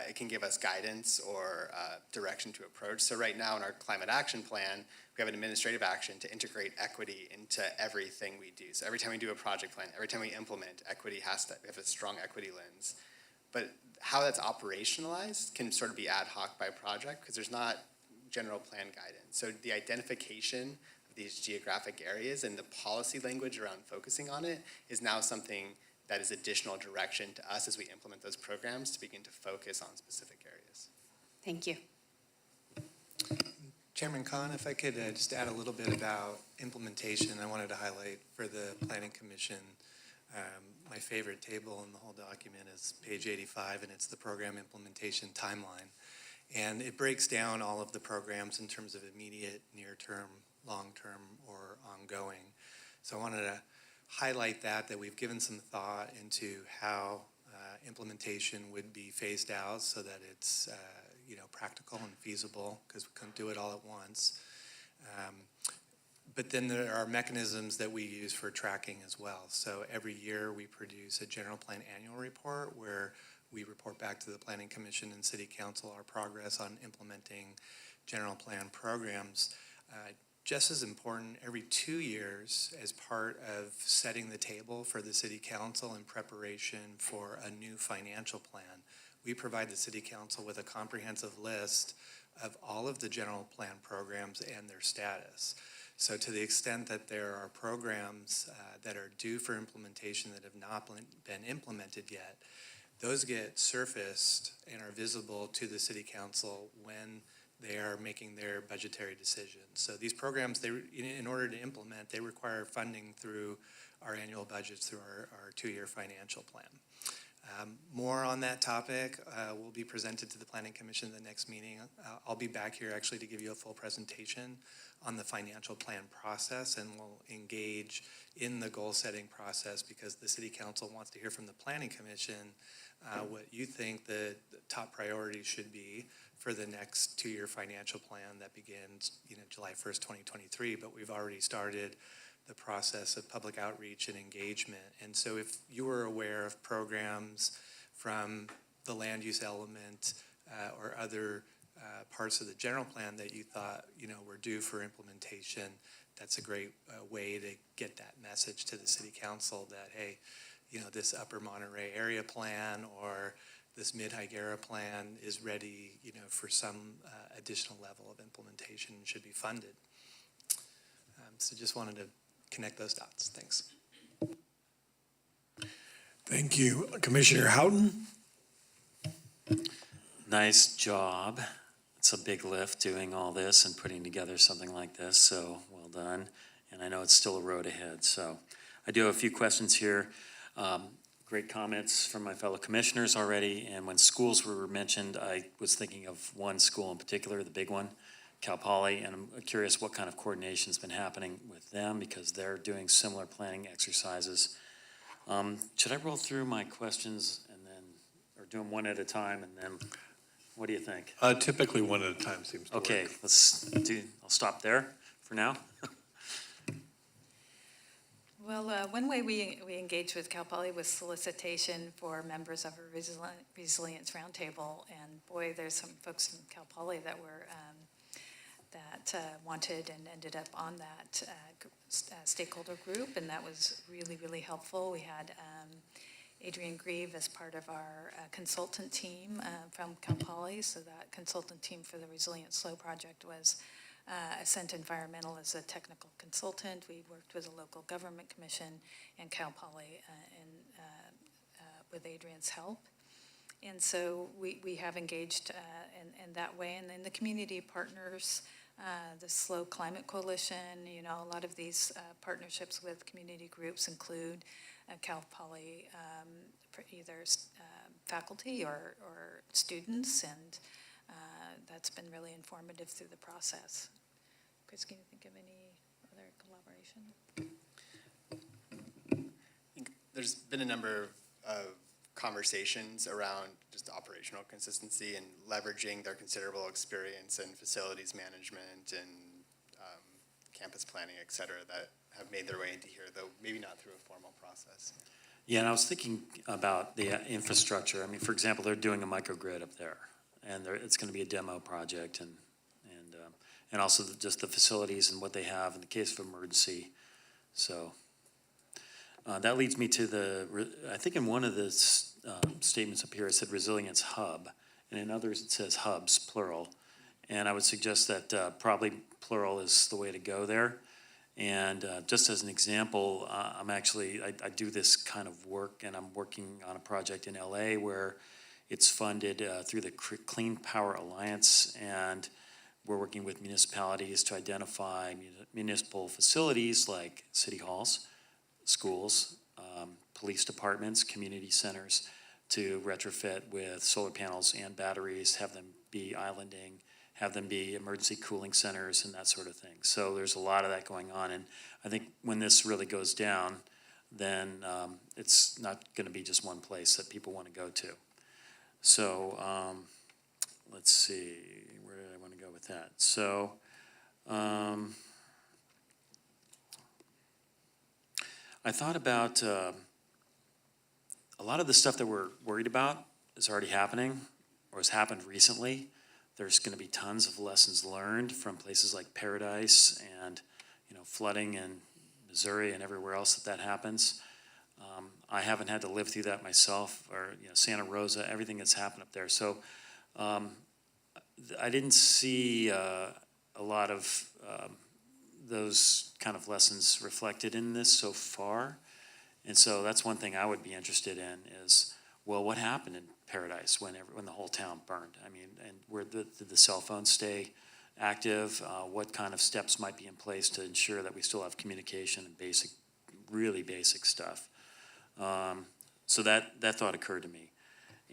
it can give us guidance or direction to approach. So right now in our climate action plan, we have an administrative action to integrate equity into everything we do. So every time we do a project plan, every time we implement, equity has to have a strong equity lens. But how that's operationalized can sort of be ad hoc by project because there's not general plan guidance. So the identification of these geographic areas and the policy language around focusing on it is now something that is additional direction to us as we implement those programs to begin to focus on specific areas. Thank you. Chairman Khan, if I could just add a little bit about implementation, I wanted to highlight for the Planning Commission, my favorite table in the whole document is page 85, and it's the program implementation timeline. And it breaks down all of the programs in terms of immediate, near-term, long-term, or ongoing. So I wanted to highlight that we've given some thought into how implementation would be phased out so that it's practical and feasible, because we couldn't do it all at once. But then there are mechanisms that we use for tracking as well. So every year we produce a general plan annual report where we report back to the Planning Commission and City Council our progress on implementing general plan programs. Just as important, every 2 years, as part of setting the table for the City Council in preparation for a new financial plan, we provide the City Council with a comprehensive list of all of the general plan programs and their status. So to the extent that there are programs that are due for implementation that have not been implemented yet, those get surfaced and are visible to the City Council when they are making their budgetary decisions. So these programs, in order to implement, they require funding through our annual budgets, through our 2-year financial plan. More on that topic will be presented to the Planning Commission in the next meeting. I'll be back here actually to give you a full presentation on the financial plan process, and we'll engage in the goal setting process because the City Council wants to hear from the Planning Commission what you think the top priorities should be for the next 2-year financial plan that begins July 1st, 2023, but we've already started the process of public outreach and engagement. And so if you were aware of programs from the land use element or other parts of the general plan that you thought, were due for implementation, that's a great way to get that message to the city council that, hey, this Upper Monterey area plan or this Mid-Higuera plan is ready, for some additional level of implementation and should be funded. So just wanted to connect those dots. Thanks. Thank you. Commissioner Houghton? Nice job. It's a big lift doing all this and putting together something like this, so well done. And I know it's still a road ahead, so I do have a few questions here. Great comments from my fellow commissioners already, and when schools were mentioned, I was thinking of one school in particular, the big one, Cal Poly, and I'm curious what kind of coordination's been happening with them because they're doing similar planning exercises. Should I roll through my questions and then, or do them one at a time and then, what do you think? Typically one at a time seems to work. Okay, I'll stop there for now. Well, one way we engage with Cal Poly was solicitation for members of a resilience roundtable, and boy, there's some folks from Cal Poly that were wanted and ended up on that stakeholder group, and that was really, really helpful. We had Adrian Grieve as part of our consultant team from Cal Poly, so that consultant team for the Resilient Slow project was Ascent Environmental as a technical consultant. We worked with a local government commission and Cal Poly with Adrian's help. And so we have engaged in that way. And then the community partners, the Slow Climate Coalition, a lot of these partnerships with community groups include Cal Poly for either faculty or students, and that's been really informative through the process. Chris, can you think of any other collaboration? I think there's been a number of conversations around just operational consistency and leveraging their considerable experience in facilities management and campus planning, et cetera, that have made their way into here, though maybe not through a formal process. Yeah, and I was thinking about the infrastructure. I mean, for example, they're doing a microgrid up there, and it's going to be a demo project, and also just the facilities and what they have in the case of emergency. So that leads me to I think in one of the statements up here it said resilience hub, and in others it says hubs, plural. And I would suggest that probably plural is the way to go there. And just as an example, I do this kind of work, and I'm working on a project in LA where it's funded through the Clean Power Alliance, and we're working with municipalities to identify municipal facilities like city halls, schools, police departments, community centers to retrofit with solar panels and batteries, have them be islanding, have them be emergency cooling centers and that sort of thing. So there's a lot of that going on, and I think when this really goes down, then it's not going to be just one place that people want to go to. So let's see, where did I want to go with that? So I thought about a lot of the stuff that we're worried about is already happening or has happened recently. There's going to be tons of lessons learned from places like Paradise and flooding in Missouri and everywhere else that happens. I haven't had to live through that myself, or Santa Rosa, everything that's happened up there. So I didn't see a lot of those kind of lessons reflected in this so far. And so that's one thing I would be interested in is, well, what happened in Paradise when the whole town burned? I mean, and where did the cell phones stay active? What kind of steps might be in place to ensure that we still have communication and really basic stuff? So that thought occurred to me.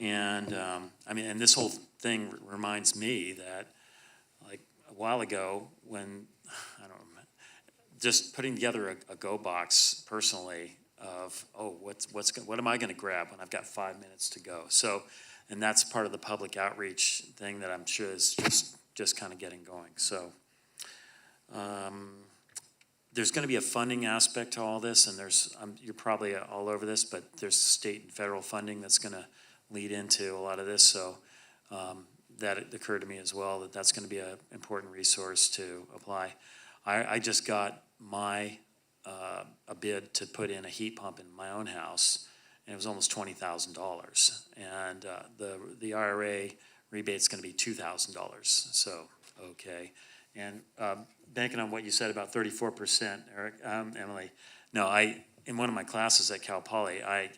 And and this whole thing reminds me that like a while ago when, just putting together a go box personally of, what am I going to grab when I've got 5 minutes to go? So, and that's part of the public outreach thing that I'm sure is just kind of getting going. So there's going to be a funding aspect to all this, and you're probably all over this, but there's state and federal funding that's going to lead into a lot of this. So that it occurred to me as well, that that's going to be an important resource to apply. I just got a bid to put in a heat pump in my own house, and it was almost $20,000. And the IRA rebate's going to be $2,000, so, okay. And banking on what you said about 34%, Eric, Emily, no, in one of my classes at Cal Poly, I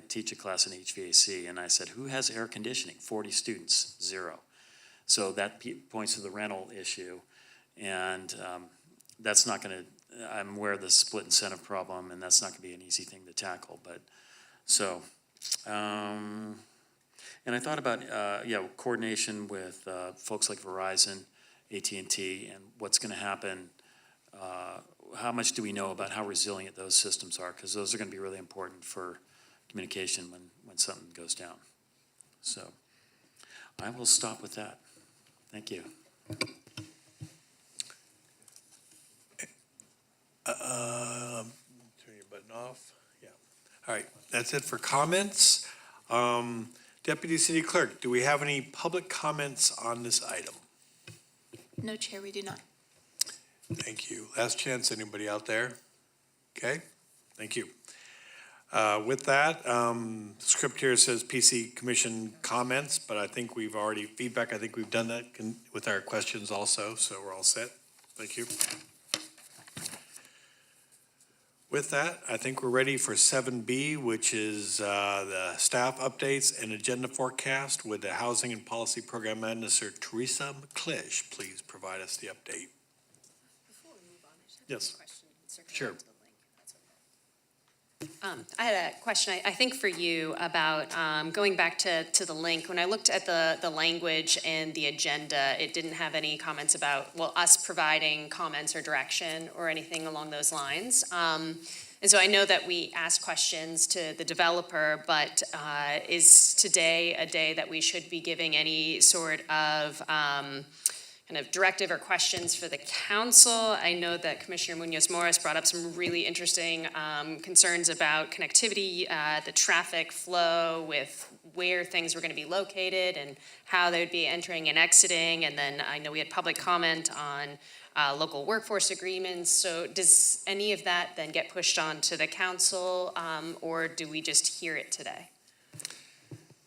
teach a class in HVAC, and I said, who has air conditioning? 40 students, 0. So that points to the rental issue, and that's not going to, I'm aware of the split incentive problem, and that's not going to be an easy thing to tackle, but, so, and I thought about, coordination with folks like Verizon, AT&T, and what's going to happen. How much do we know about how resilient those systems are? Because those are going to be really important for communication when something goes down. So I will stop with that. Thank you. Turn your button off. Yeah. All right, that's it for comments. Deputy City Clerk, do we have any public comments on this item? No, Chair, we do not. Thank you. Last chance, anybody out there? Okay, thank you. With that, script here says PC Commission comments, but I think we've already, feedback, I think we've done that with our questions also, so we're all set. Thank you. With that, I think we're ready for 7B, which is the staff updates and agenda forecast with the Housing and Policy Program Administrator Teresa McClish. Please provide us the update. Before we move on, I just have Yes. a question. Sure. I had a question, I think for you, about going back to the link. When I looked at the language and the agenda, it didn't have any comments about, well, us providing comments or direction or anything along those lines. And so I know that we asked questions to the developer, but is today a day that we should be giving any sort of kind of directive or questions for the council? I know that Commissioner Munoz Morris brought up some really interesting concerns about connectivity, the traffic flow with where things were going to be located and how they would be entering and exiting. And then I know we had public comment on local workforce agreements. So does any of that then get pushed on to the council, or do we just hear it today?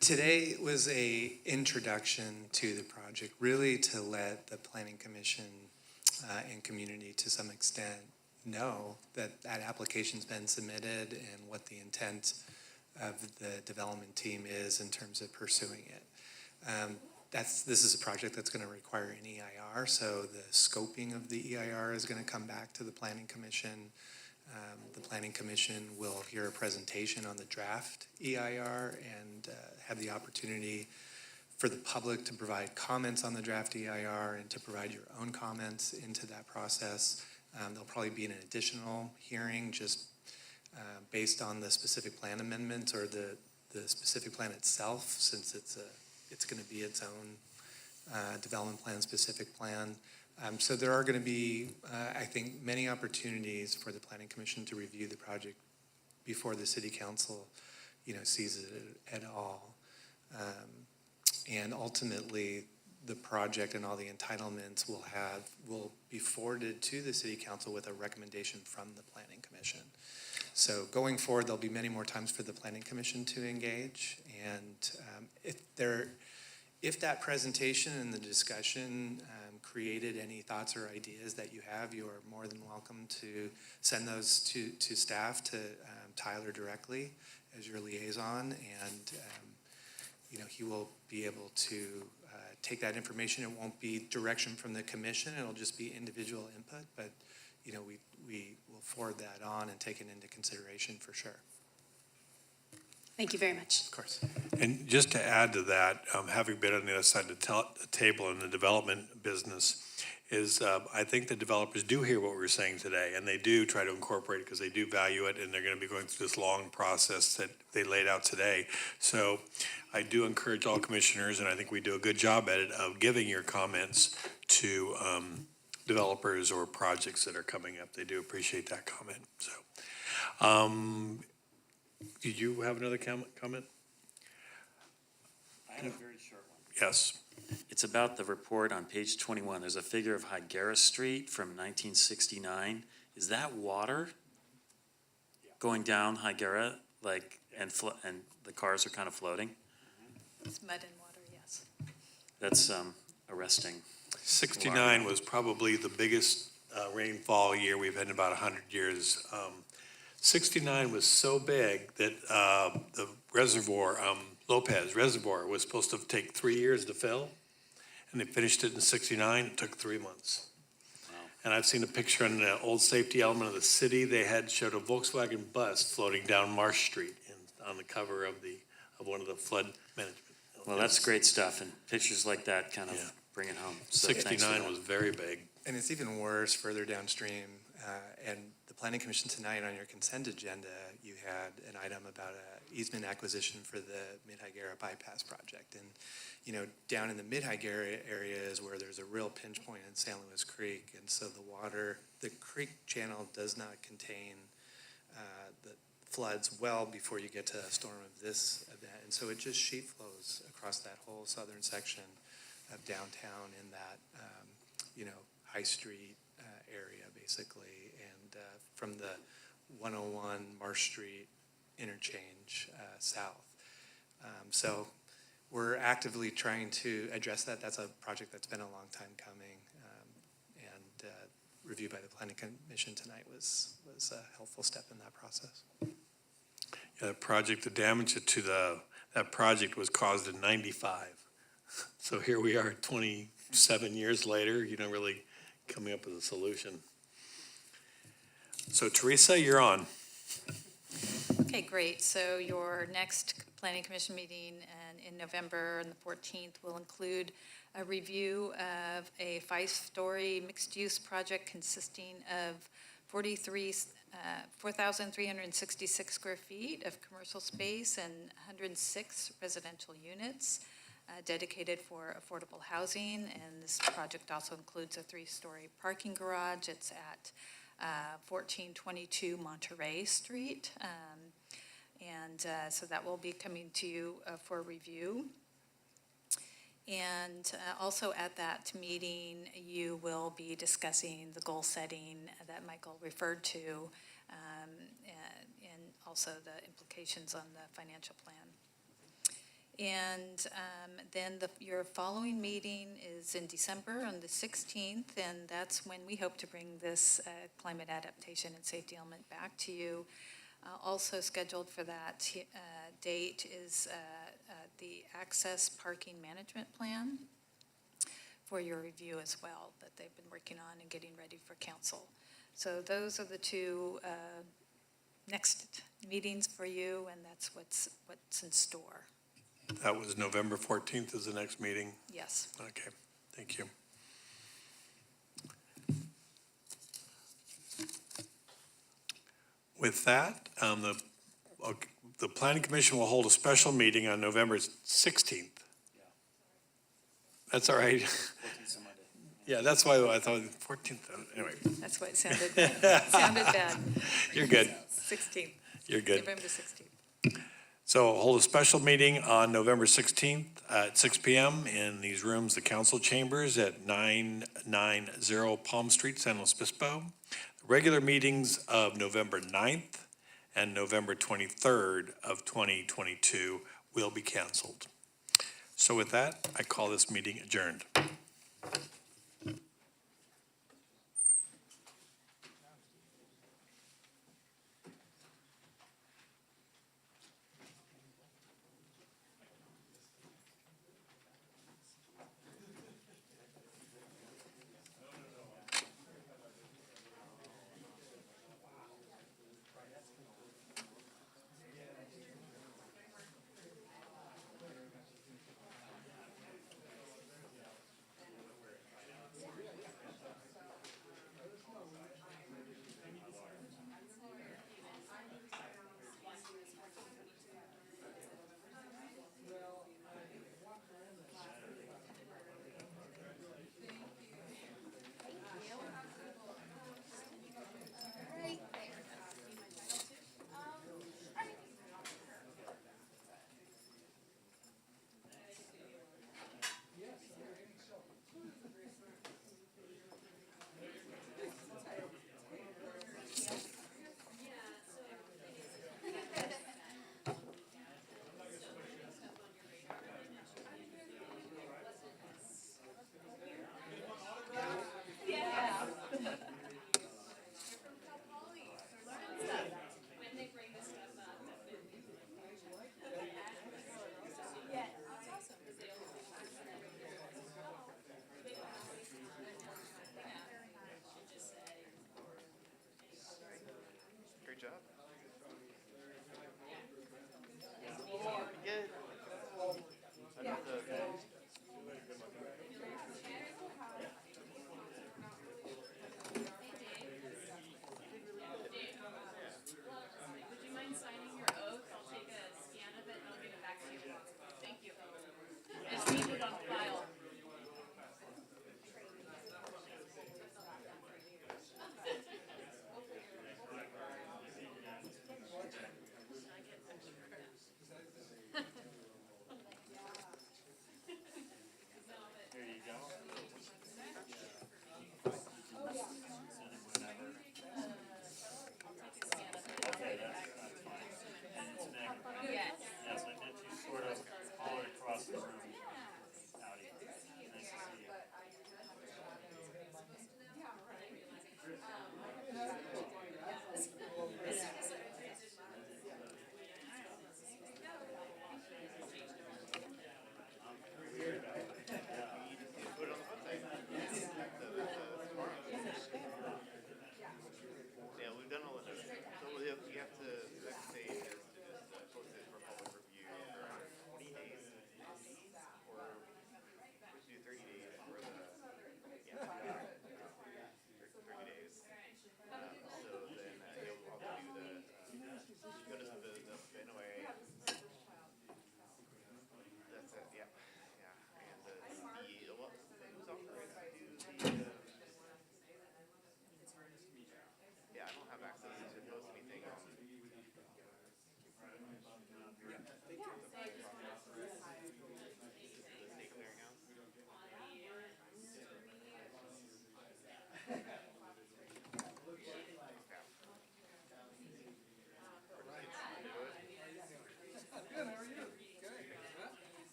Today was a introduction to the project, really to let the Planning Commission and community to some extent know that that application's been submitted and what the intent of the development team is in terms of pursuing it. This is a project that's going to require an EIR, so the scoping of the EIR is going to come back to the Planning Commission. The Planning Commission will hear a presentation on the draft EIR and have the opportunity for the public to provide comments on the draft EIR and to provide your own comments into that process. There'll probably be an additional hearing just based on the specific plan amendments or the specific plan itself, since it's going to be its own development plan, specific plan. So there are going to be, I think, many opportunities for the Planning Commission to review the project before the City Council, sees it at all. And ultimately, the project and all the entitlements will be forwarded to the City Council with a recommendation from the Planning Commission. So going forward, there'll be many more times for the Planning Commission to engage. And if that presentation and the discussion created any thoughts or ideas that you have, you are more than welcome to send those to staff, to Tyler directly as your liaison, and he will be able to take that information. It won't be direction from the commission, it'll just be individual input, but we will forward that on and take it into consideration for sure. Thank you very much. Of course. And just to add to that, having been on the other side of the table in the development business, is I think the developers do hear what we're saying today, and they do try to incorporate it because they do value it, and they're going to be going through this long process that they laid out today. So I do encourage all commissioners, and I think we do a good job at it, of giving your comments to developers or projects that are coming up. They do appreciate that comment. So, did you have another comment? I had a very short one. Yes. It's about the report on page 21. There's a figure of Higuera Street from 1969. Is that water going down Higuera, like, and the cars are kind of floating? It's mud and water, yes. That's arresting. 69 was probably the biggest rainfall year we've had in about 100 years. 69 was so big that the reservoir, Lopez Reservoir, was supposed to take 3 years to fill, and they finished it in 69. It took 3 months. And I've seen a picture in the old safety element of the city. They showed a Volkswagen bus floating down Marsh Street on the cover of one of the flood management. Well, that's great stuff, and pictures like that kind of bring it home. So thanks for 69 that. was very big. And it's even worse further downstream. And the Planning Commission tonight on your consent agenda, you had an item about a easement acquisition for the Mid-Higuera Bypass Project. And, you know, down in the Mid-Higuera area is where there's a real pinch point in San Luis Creek. And so the creek channel does not contain the floods well before you get to a storm of this event. And so it just sheet flows across that whole southern section of downtown in that, High Street area, basically, and from the 101 Marsh Street interchange south. So we're actively trying to address that. That's a project that's been a long time coming, and review by the Planning Commission tonight was a helpful step in that process. Yeah, the damage to that project was caused in 95. So here we are 27 years later, really coming up with a solution. So Teresa, you're on. Okay, great. So your next Planning Commission meeting in November on the 14th will include a review of a 5-story mixed-use project consisting of 4,366 square feet of commercial space and 106 residential units dedicated for affordable housing. And this project also includes a 3-story parking garage. It's at 1422 Monterey Street. So that will be coming to you for review. And also at that meeting, you will be discussing the goal setting that Michael referred to, and also the implications on the financial plan. And then your following meeting is in December on the 16th, and that's when we hope to bring this climate adaptation and safety element back to you. Also scheduled for that date is the access parking management plan for your review as well, that they've been working on and getting ready for council. So those are the two next meetings for you, and that's what's in store. That was November 14th is the next meeting? Yes. Okay, thank you. With that, the Planning Commission will hold a special meeting on November 16th. That's all right. Yeah, that's why I thought 14th, anyway. That's why it sounded bad. You're good. 16th. You're good. November 16th. So hold a special meeting on November 16th at 6 p.m. in these rooms, the council chambers at 990 Palm Street, San Luis Obispo. Regular meetings of November 9th and November 23rd of 2022 will be canceled. So with that, I call this meeting adjourned.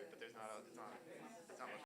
but there's not, it's not